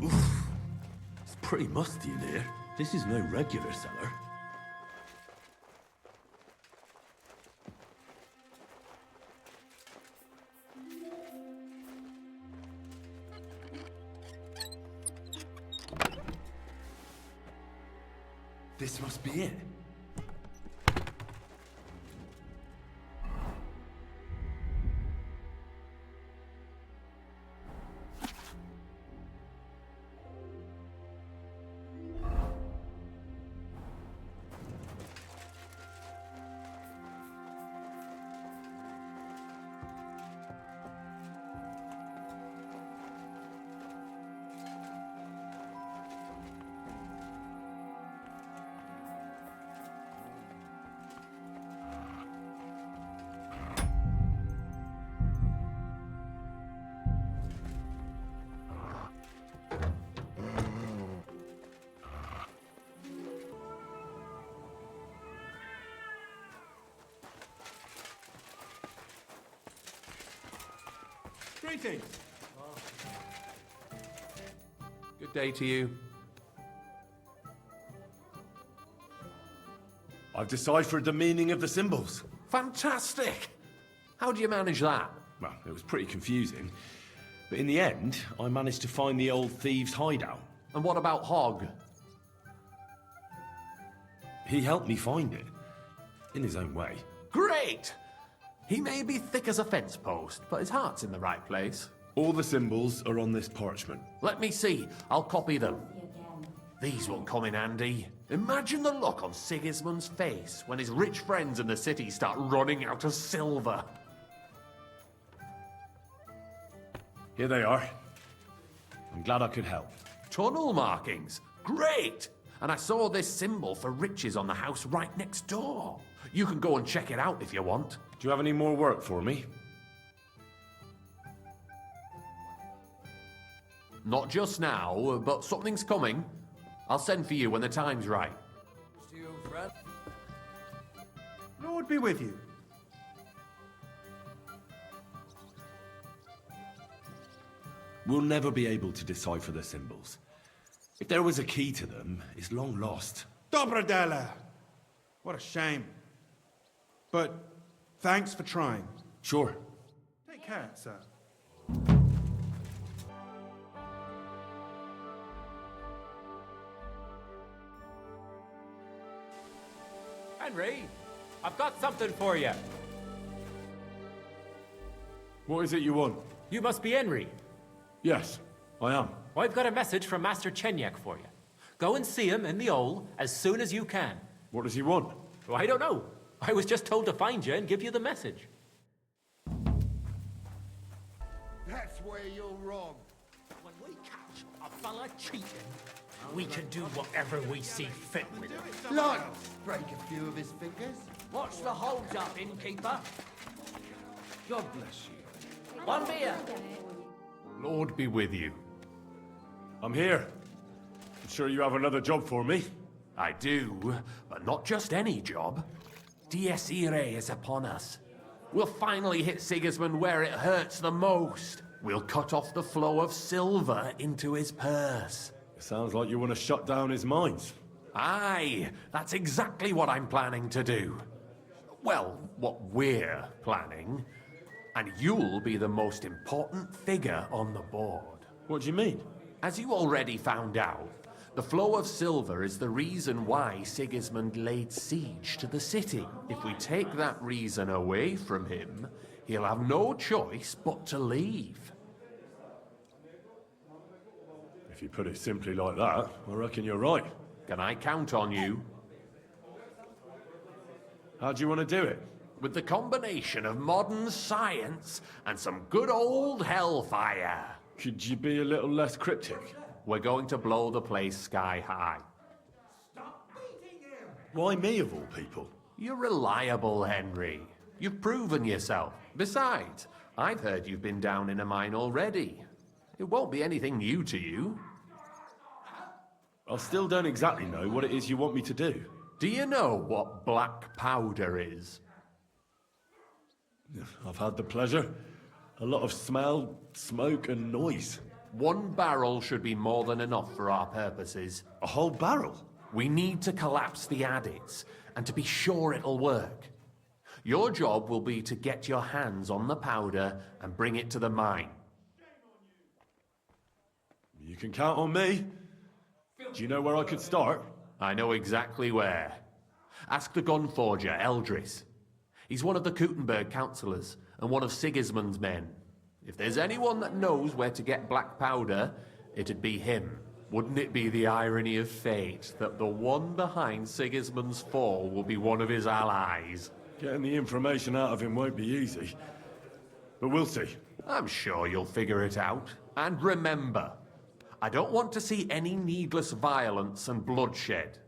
Speaker 2: Oof. It's pretty musty in here. This is no regular cellar. This must be it.
Speaker 6: Greetings.
Speaker 8: Good day to you.
Speaker 2: I've deciphered the meaning of the symbols.
Speaker 8: Fantastic! How do you manage that?
Speaker 2: Well, it was pretty confusing. But in the end, I managed to find the old thieves' hideout.
Speaker 8: And what about Hogg?
Speaker 2: He helped me find it. In his own way.
Speaker 8: Great! He may be thick as a fence post, but his heart's in the right place.
Speaker 2: All the symbols are on this parchment.
Speaker 8: Let me see. I'll copy them. These will come in handy. Imagine the look on Sigismund's face when his rich friends in the city start running out of silver.
Speaker 2: Here they are. I'm glad I could help.
Speaker 8: Tunnel markings. Great! And I saw this symbol for riches on the house right next door. You can go and check it out if you want.
Speaker 2: Do you have any more work for me?
Speaker 8: Not just now, but something's coming. I'll send for you when the time's right.
Speaker 11: To you, friend.
Speaker 6: Lord be with you.
Speaker 2: We'll never be able to decipher the symbols. If there was a key to them, it's long lost.
Speaker 6: Dobrodela! What a shame. But thanks for trying.
Speaker 2: Sure.
Speaker 6: Take care, sir.
Speaker 9: Henry, I've got something for you.
Speaker 2: What is it you want?
Speaker 9: You must be Henry.
Speaker 2: Yes, I am.
Speaker 9: Well, I've got a message from Master Chenyek for you. Go and see him in the Ole as soon as you can.
Speaker 2: What does he want?
Speaker 9: Well, I don't know. I was just told to find you and give you the message.
Speaker 11: That's where you're wrong.
Speaker 14: When we catch a fella cheating, we can do whatever we see fit with him.
Speaker 11: Like, break a few of his fingers.
Speaker 14: What's the hold up, innkeeper?
Speaker 11: God bless you.
Speaker 14: One beer.
Speaker 8: Lord be with you.
Speaker 2: I'm here. I'm sure you have another job for me.
Speaker 8: I do, but not just any job. Dies Irae is upon us. We'll finally hit Sigismund where it hurts the most. We'll cut off the flow of silver into his purse.
Speaker 2: It sounds like you want to shut down his mines.
Speaker 8: Aye, that's exactly what I'm planning to do. Well, what we're planning. And you'll be the most important figure on the board.
Speaker 2: What do you mean?
Speaker 8: As you already found out, the flow of silver is the reason why Sigismund laid siege to the city. If we take that reason away from him, he'll have no choice but to leave.
Speaker 2: If you put it simply like that, I reckon you're right.
Speaker 8: Can I count on you?
Speaker 2: How do you want to do it?
Speaker 8: With the combination of modern science and some good old hellfire.
Speaker 2: Could you be a little less cryptic?
Speaker 8: We're going to blow the place sky high.
Speaker 2: Why me of all people?
Speaker 8: You're reliable, Henry. You've proven yourself. Besides, I've heard you've been down in a mine already. It won't be anything new to you.
Speaker 2: I still don't exactly know what it is you want me to do.
Speaker 8: Do you know what black powder is?
Speaker 2: I've had the pleasure. A lot of smell, smoke and noise.
Speaker 8: 1 barrel should be more than enough for our purposes.
Speaker 2: A whole barrel?
Speaker 8: We need to collapse the adits, and to be sure it'll work. Your job will be to get your hands on the powder and bring it to the mine.
Speaker 2: You can count on me. Do you know where I could start?
Speaker 8: I know exactly where. Ask the gun forger, Eldris. He's one of the Kuttenberg councillors, and one of Sigismund's men. If there's anyone that knows where to get black powder, it'd be him. Wouldn't it be the irony of fate that the one behind Sigismund's fall will be one of his allies?
Speaker 2: Getting the information out of him won't be easy. But we'll see.
Speaker 8: I'm sure you'll figure it out. And remember, I don't want to see any needless violence and bloodshed.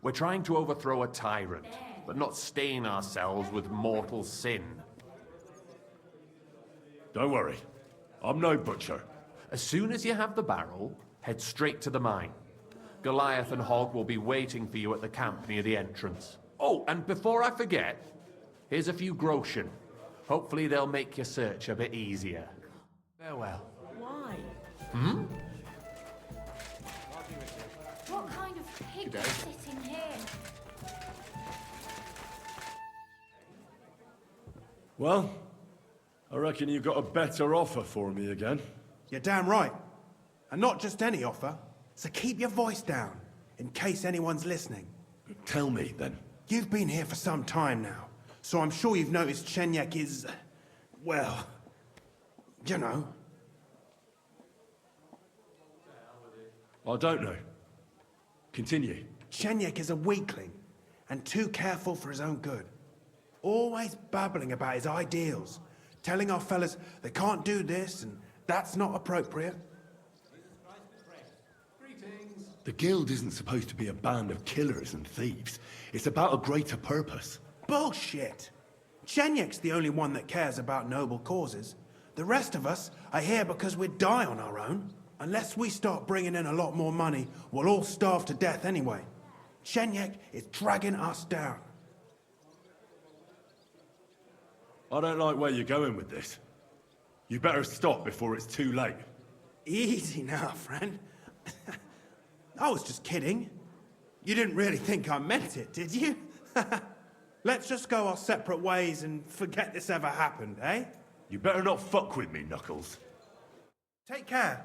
Speaker 8: We're trying to overthrow a tyrant, but not stain ourselves with mortal sin.
Speaker 2: Don't worry. I'm no butcher.
Speaker 8: As soon as you have the barrel, head straight to the mine. Goliath and Hogg will be waiting for you at the camp near the entrance. Oh, and before I forget, here's a few groschen. Hopefully they'll make your search a bit easier. Farewell.
Speaker 10: Why?
Speaker 8: Hmm?
Speaker 7: What kind of pig is sitting here?
Speaker 2: Well, I reckon you've got a better offer for me again.
Speaker 6: You're damn right. And not just any offer. So keep your voice down, in case anyone's listening.
Speaker 2: Tell me, then.
Speaker 6: You've been here for some time now, so I'm sure you've noticed Chenyek is... well... you know.
Speaker 2: I don't know. Continue.
Speaker 6: Chenyek is a weakling, and too careful for his own good. Always babbling about his ideals, telling our fellas they can't do this and that's not appropriate.
Speaker 2: The guild isn't supposed to be a band of killers and thieves. It's about a greater purpose.
Speaker 6: Bullshit! Chenyek's the only one that cares about noble causes. The rest of us are here because we'd die on our own. Unless we start bringing in a lot more money, we'll all starve to death anyway. Chenyek is dragging us down.
Speaker 2: I don't like where you're going with this. You better stop before it's too late.
Speaker 6: Easy now, friend. I was just kidding. You didn't really think I meant it, did you? Let's just go our separate ways and forget this ever happened, eh?
Speaker 2: You better not fuck with me, Knuckles.
Speaker 6: Take care.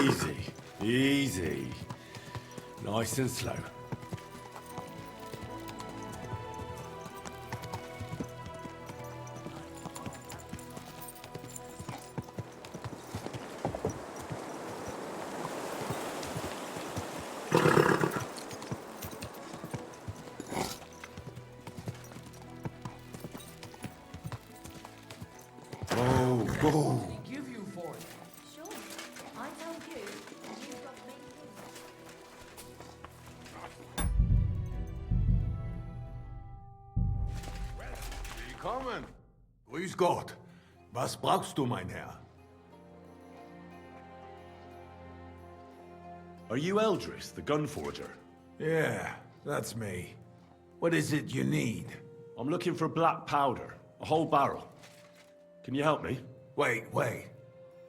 Speaker 2: Easy, easy. Nice and slow. Go.
Speaker 9: Give you for it.
Speaker 7: Sure. I told you, and you've got me.
Speaker 15: Willkommen. Grüß Gott. Was brauchst du, mein Herr?
Speaker 2: Are you Eldris, the gun forger?
Speaker 16: Yeah, that's me. What is it you need?
Speaker 2: I'm looking for black powder, a whole barrel. Can you help me?
Speaker 16: Wait.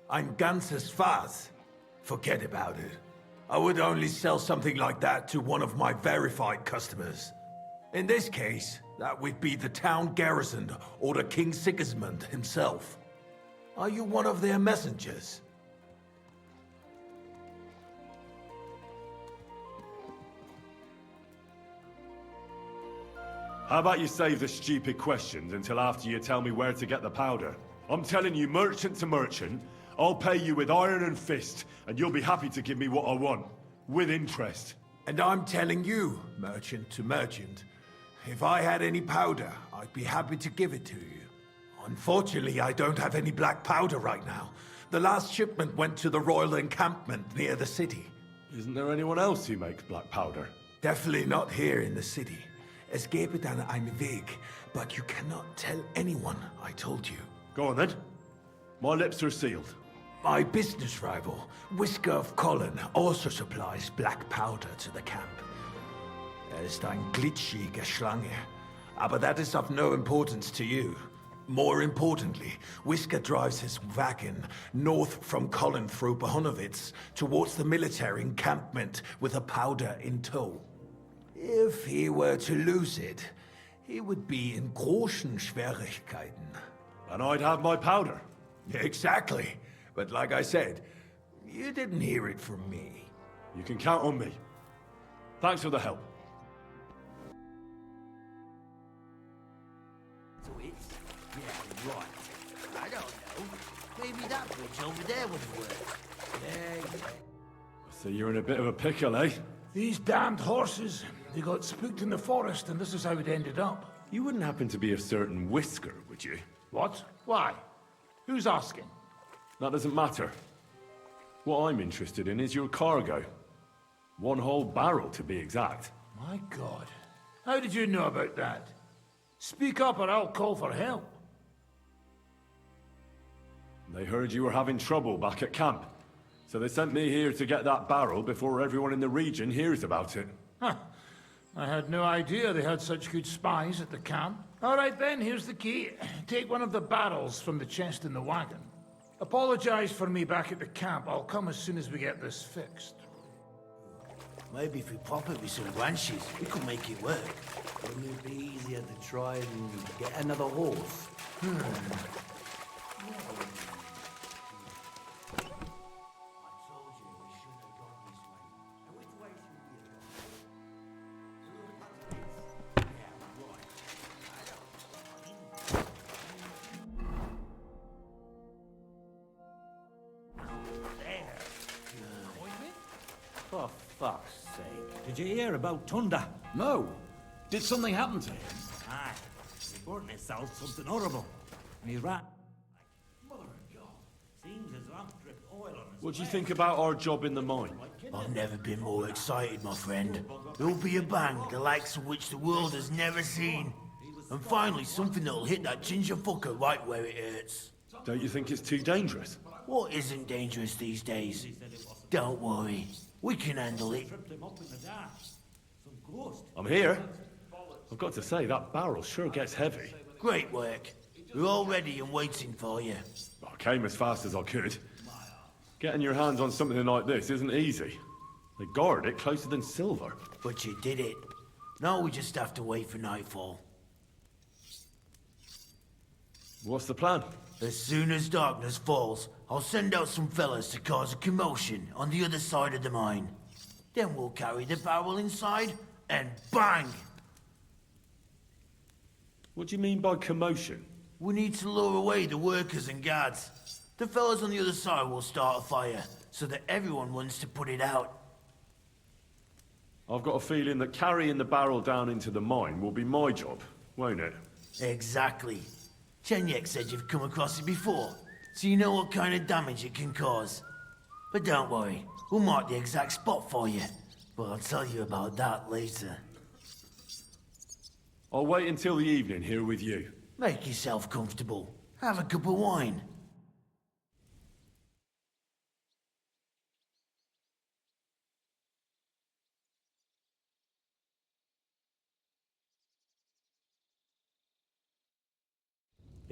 Speaker 16: I'm Ganses Faz. Forget about it. I would only sell something like that to one of my verified customers. In this case, that would be the town garrison or the King Sigismund himself. Are you one of their messengers?
Speaker 2: How about you save the stupid questions until after you tell me where to get the powder? I'm telling you, merchant to merchant, I'll pay you with iron and fist, and you'll be happy to give me what I want, with interest.
Speaker 16: And I'm telling you, merchant to merchant, if I had any powder, I'd be happy to give it to you. Unfortunately, I don't have any black powder right now. The last shipment went to the royal encampment near the city.
Speaker 2: Isn't there anyone else who makes black powder?
Speaker 16: Definitely not here in the city. Es gebe dann einen Weg, but you cannot tell anyone I told you.
Speaker 2: Go on then. My lips are sealed.
Speaker 16: My business rival, Whisker of Colin, also supplies black powder to the camp. Ist ein glitschige Schlange, aber that is of no importance to you. More importantly, Whisker drives his wagon north from Colin through Bohunowitz towards the military encampment with a powder in tow. If he were to lose it, he would be in großen Schwierigkeiten.
Speaker 2: And I'd have my powder.
Speaker 16: Exactly. But like I said, you didn't hear it from me.
Speaker 2: You can count on me. Thanks for the help.
Speaker 11: So it's... yeah, right. I don't know. Maybe that bridge over there would work. Yeah.
Speaker 2: So you're in a bit of a pickle, eh?
Speaker 14: These damned horses, they got spooked in the forest, and this is how it ended up.
Speaker 2: You wouldn't happen to be a certain Whisker, would you?
Speaker 14: What? Why? Who's asking?
Speaker 2: That doesn't matter. What I'm interested in is your cargo. One whole barrel, to be exact.
Speaker 14: My God. How did you know about that? Speak up or I'll call for help.
Speaker 2: They heard you were having trouble back at camp. So they sent me here to get that barrel before everyone in the region hears about it.
Speaker 14: Huh. I had no idea they had such good spies at the camp. All right then, here's the key. Take one of the barrels from the chest in the wagon. Apologize for me back at the camp. I'll come as soon as we get this fixed.
Speaker 11: Maybe if we pop it with some branches, we could make it work. Wouldn't it be easier to try and get another horse?
Speaker 9: For fuck's sake. Did you hear about Tunda?
Speaker 17: No. Did something happen to him?
Speaker 9: Aye. Reporting himself something horrible. And he's right. Mother of God. Seems his lamp dripped oil on his
Speaker 2: What do you think about our job in the mine?
Speaker 11: I've never been more excited, my friend. There'll be a bang, the likes of which the world has never seen. And finally, something that'll hit that ginger fucker right where it hurts.
Speaker 2: Don't you think it's too dangerous?
Speaker 11: What isn't dangerous these days? Don't worry. We can handle it.
Speaker 2: I'm here. I've got to say, that barrel sure gets heavy.
Speaker 11: Great work. We're all ready and waiting for you.
Speaker 2: I came as fast as I could. Getting your hands on something like this isn't easy. They guard it closer than silver.
Speaker 11: But you did it. Now we just have to wait for nightfall.
Speaker 2: What's the plan?
Speaker 11: As soon as darkness falls, I'll send out some fellas to cause a commotion on the other side of the mine. Then we'll carry the barrel inside, and bang!
Speaker 2: What do you mean by commotion?
Speaker 11: We need to lure away the workers and guards. The fellas on the other side will start a fire, so that everyone wants to put it out.
Speaker 2: I've got a feeling that carrying the barrel down into the mine will be my job, won't it?
Speaker 11: Exactly. Chenyek said you've come across it before, so you know what kind of damage it can cause. But don't worry, we'll mark the exact spot for you. But I'll tell you about that later.
Speaker 2: I'll wait until the evening here with you.
Speaker 11: Make yourself comfortable. Have a cup of wine.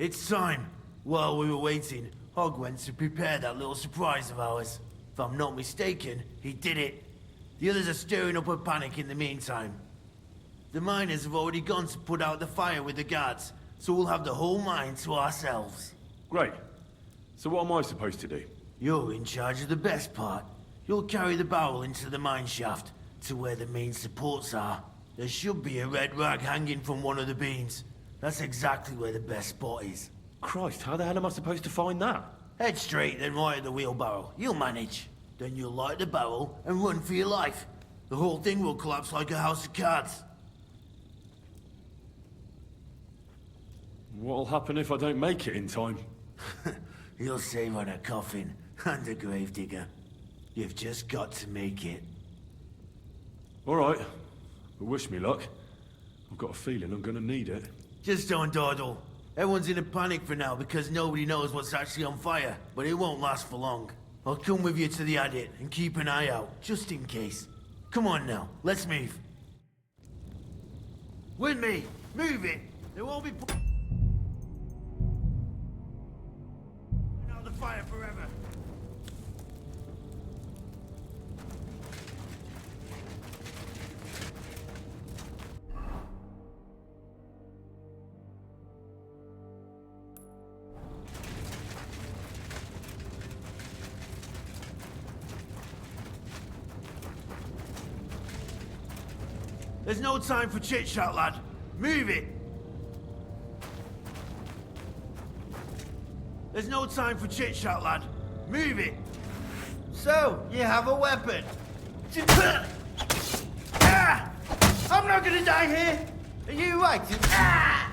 Speaker 11: It's time. While we were waiting, Hog went to prepare that little surprise of ours. If I'm not mistaken, he did it. The others are stirring up a panic in the meantime. The miners have already gone to put out the fire with the guards, so we'll have the whole mine to ourselves.
Speaker 2: Great. So what am I supposed to do?
Speaker 11: You're in charge of the best part. You'll carry the barrel into the mine shaft, to where the main supports are. There should be a red rag hanging from one of the beams. That's exactly where the best spot is.
Speaker 2: Christ, how the hell am I supposed to find that?
Speaker 11: Head straight, then right at the wheelbarrow. You'll manage. Then you'll light the barrel and run for your life. The whole thing will collapse like a house of cards.
Speaker 2: What'll happen if I don't make it in time?
Speaker 11: You'll save on a coffin and a gravedigger. You've just got to make it.
Speaker 2: All right. But wish me luck. I've got a feeling I'm gonna need it.
Speaker 11: Just don't dawdle. Everyone's in a panic for now because nobody knows what's actually on fire, but it won't last for long. I'll come with you to the adit and keep an eye out, just in case. Come on now, let's move. With me! Move it! There won't be out the fire forever. There's no time for chit-chat, lad. Move it! There's no time for chit-chat, lad. Move it! So, you have a weapon. Ah! I'm not gonna die here! Are you right? Ah!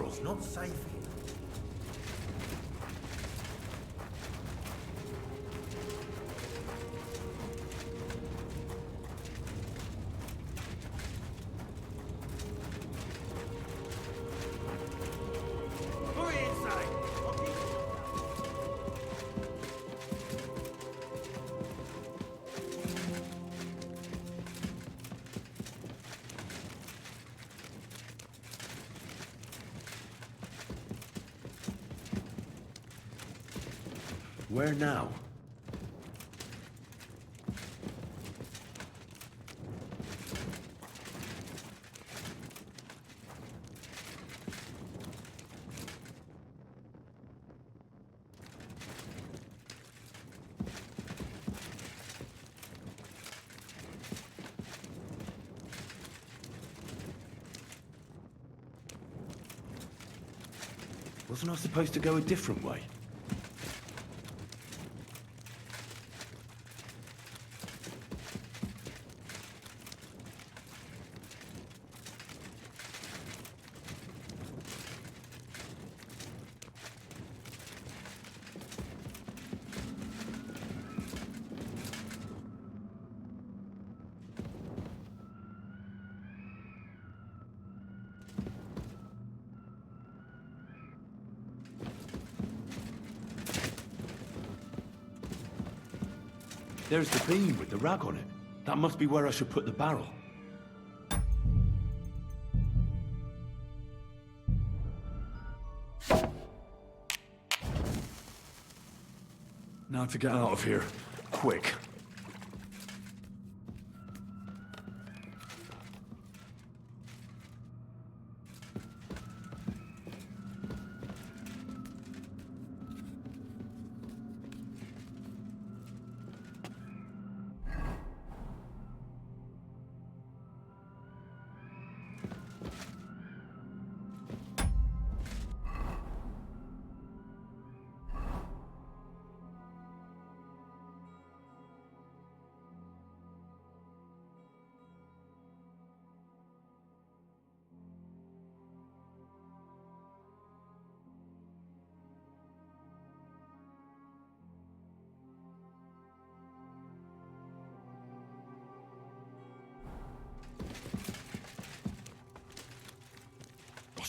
Speaker 11: It's not safe here. Hurry inside.
Speaker 2: Where now? Wasn't I supposed to go a different way? There's the beam with the rag on it. That must be where I should put the barrel. Now to get out of here. Quick.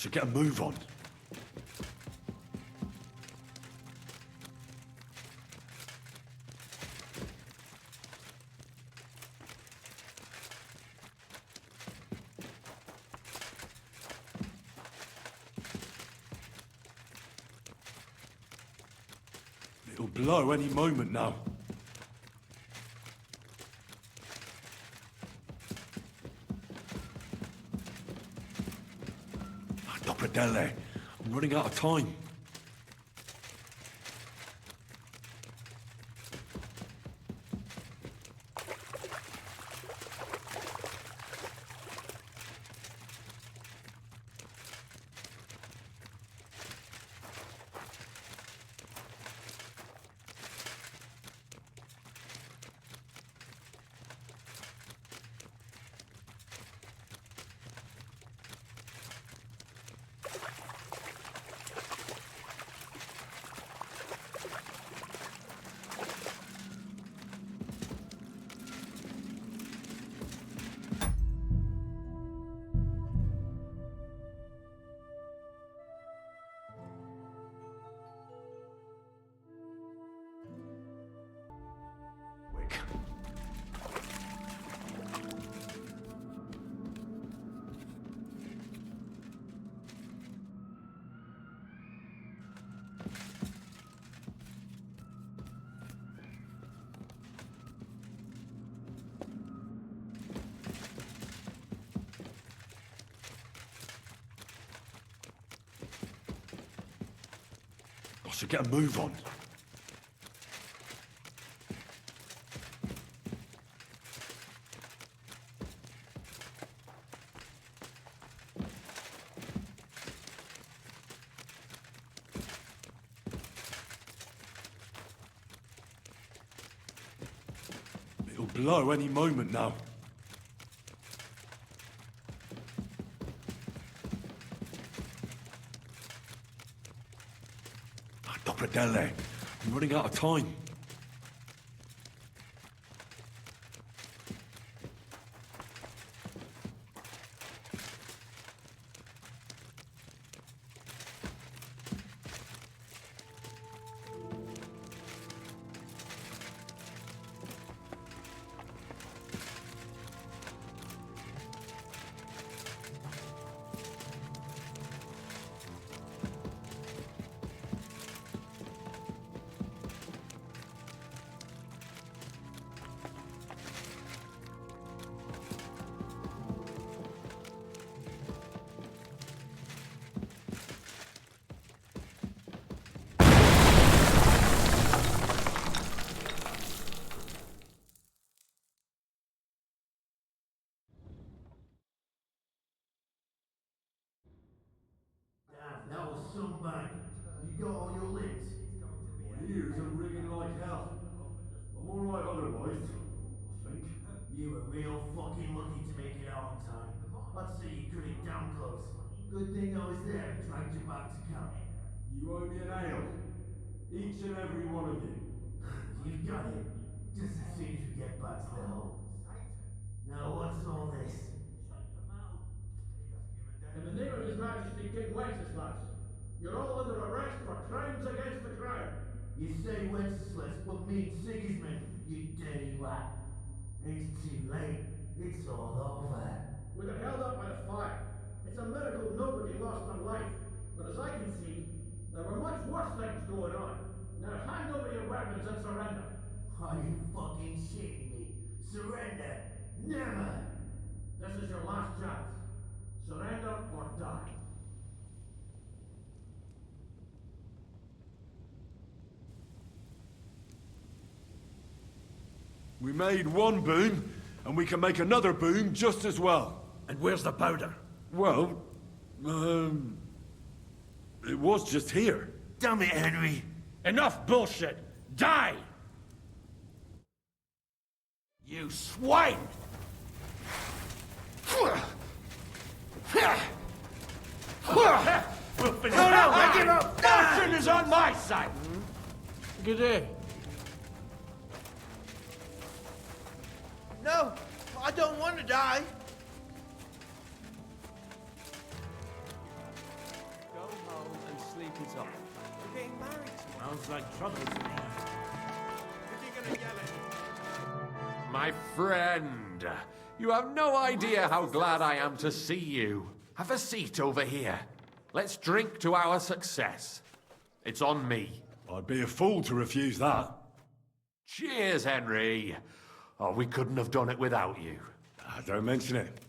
Speaker 2: should get a move on. It'll blow any moment now. Dele, I'm running out of time. I should get a move on. It'll blow any moment now. Dele, I'm running out of time.
Speaker 11: That was some banging. You got all your limbs?
Speaker 2: My ears are ringing like hell. I'm alright otherwise, I think.
Speaker 11: You were real fucking lucky to make it out on time. I'd say you cut it damn close. Good thing I was there and dragged you back to camp.
Speaker 2: You owe me an ale. Each and every one of you.
Speaker 11: You've got it. Just as soon as we get back to the hole. Now what's all this?
Speaker 14: In the name of His Majesty King Wenceslas, you're all under arrest for crimes against the crown.
Speaker 11: You say Wenceslas, but mean Sigismund, you dirty rat. It's too late. It's all over.
Speaker 14: We got held up by the fire. It's a miracle nobody lost their life. But as I can see, there were much worse things going on. Now hand over your weapons and surrender.
Speaker 11: Are you fucking shitting me? Surrender? Never!
Speaker 14: This is your last chance. Surrender or die.
Speaker 2: We made one boom, and we can make another boom just as well.
Speaker 17: And where's the powder?
Speaker 2: Well, it was just here.
Speaker 11: Damn it, Henry!
Speaker 17: Enough bullshit! Die! You swine! We'll finish. No, I give up! Fortune is on my side!
Speaker 14: Good day.
Speaker 11: No, I don't want to die.
Speaker 9: sleep it off. We're getting married tomorrow. Sounds like trouble to me. If you're gonna yell at
Speaker 8: My friend, you have no idea how glad I am to see you. Have a seat over here. Let's drink to our success. It's on me.
Speaker 2: I'd be a fool to refuse that.
Speaker 8: Cheers, Henry. Oh, we couldn't have done it without you.
Speaker 2: Don't mention it.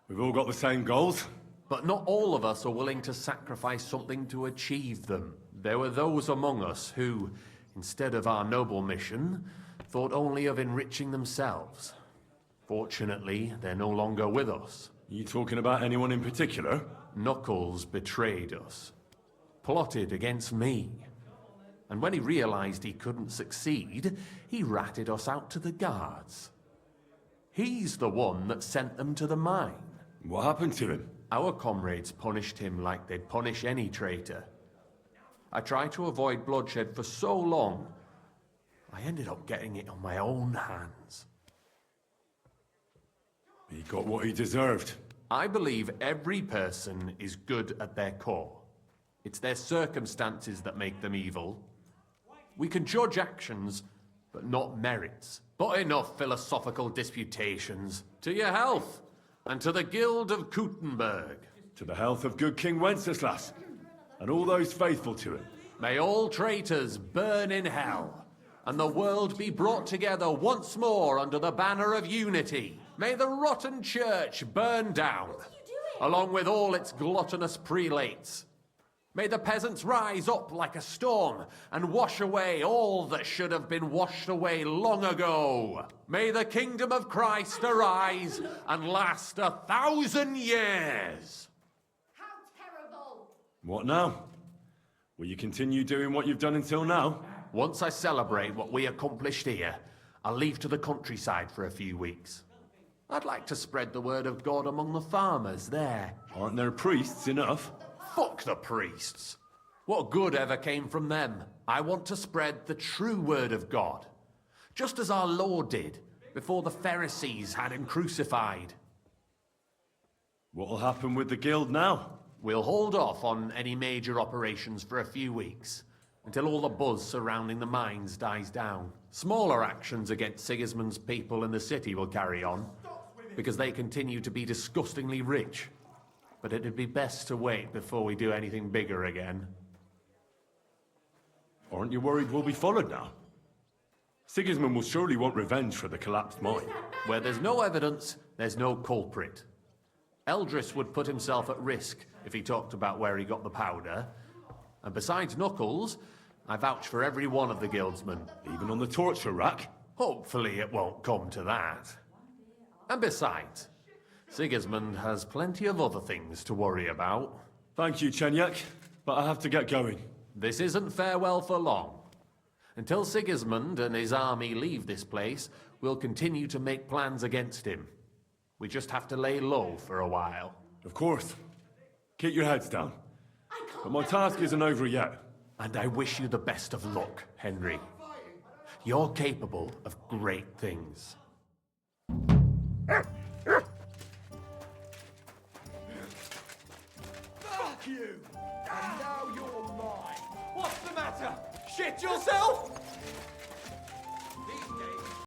Speaker 2: We've all got the same goals.
Speaker 8: But not all of us are willing to sacrifice something to achieve them. There were those among us who, instead of our noble mission, thought only of enriching themselves. Fortunately, they're no longer with us.
Speaker 2: You talking about anyone in particular?
Speaker 8: Knuckles betrayed us. Plotted against me. And when he realized he couldn't succeed, he ratted us out to the guards. He's the one that sent them to the mine.
Speaker 2: What happened to him?
Speaker 8: Our comrades punished him like they'd punish any traitor. I tried to avoid bloodshed for so long, I ended up getting it on my own hands.
Speaker 2: He got what he deserved.
Speaker 8: I believe every person is good at their core. It's their circumstances that make them evil. We can judge actions, but not merits. But enough philosophical disputations. To your health, and to the Guild of Kuttenberg.
Speaker 2: To the health of good King Wenceslas, and all those faithful to him.
Speaker 8: May all traitors burn in hell, and the world be brought together once more under the banner of unity. May the rotten church burn down, along with all its gluttonous prelates. May the peasants rise up like a storm and wash away all that should have been washed away long ago. May the kingdom of Christ arise and last 1,000 years.
Speaker 7: How terrible!
Speaker 2: What now? Will you continue doing what you've done until now?
Speaker 8: Once I celebrate what we accomplished here, I'll leave to the countryside for a few weeks. I'd like to spread the word of God among the farmers there.
Speaker 2: Aren't there priests enough?
Speaker 8: Fuck the priests. What good ever came from them? I want to spread the true word of God, just as our Lord did before the Pharisees had him crucified.
Speaker 2: What'll happen with the guild now?
Speaker 8: We'll hold off on any major operations for a few weeks, until all the buzz surrounding the mines dies down. Smaller actions against Sigismund's people in the city will carry on, because they continue to be disgustingly rich. But it'd be best to wait before we do anything bigger again.
Speaker 2: Aren't you worried we'll be followed now? Sigismund will surely want revenge for the collapsed mine.
Speaker 8: Where there's no evidence, there's no culprit. Eldris would put himself at risk if he talked about where he got the powder. And besides Knuckles, I vouch for every one of the guildsmen.
Speaker 2: Even on the torture rack?
Speaker 8: Hopefully it won't come to that. And besides, Sigismund has plenty of other things to worry about.
Speaker 2: Thank you, Chenyak, but I have to get going.
Speaker 8: This isn't farewell for long. Until Sigismund and his army leave this place, we'll continue to make plans against him. We just have to lay low for a while.
Speaker 2: Of course. Keep your heads down. But my task isn't over yet.
Speaker 8: And I wish you the best of luck, Henry. You're capable of great things.
Speaker 17: Fuck you! And now you're mine! What's the matter? Shit yourself?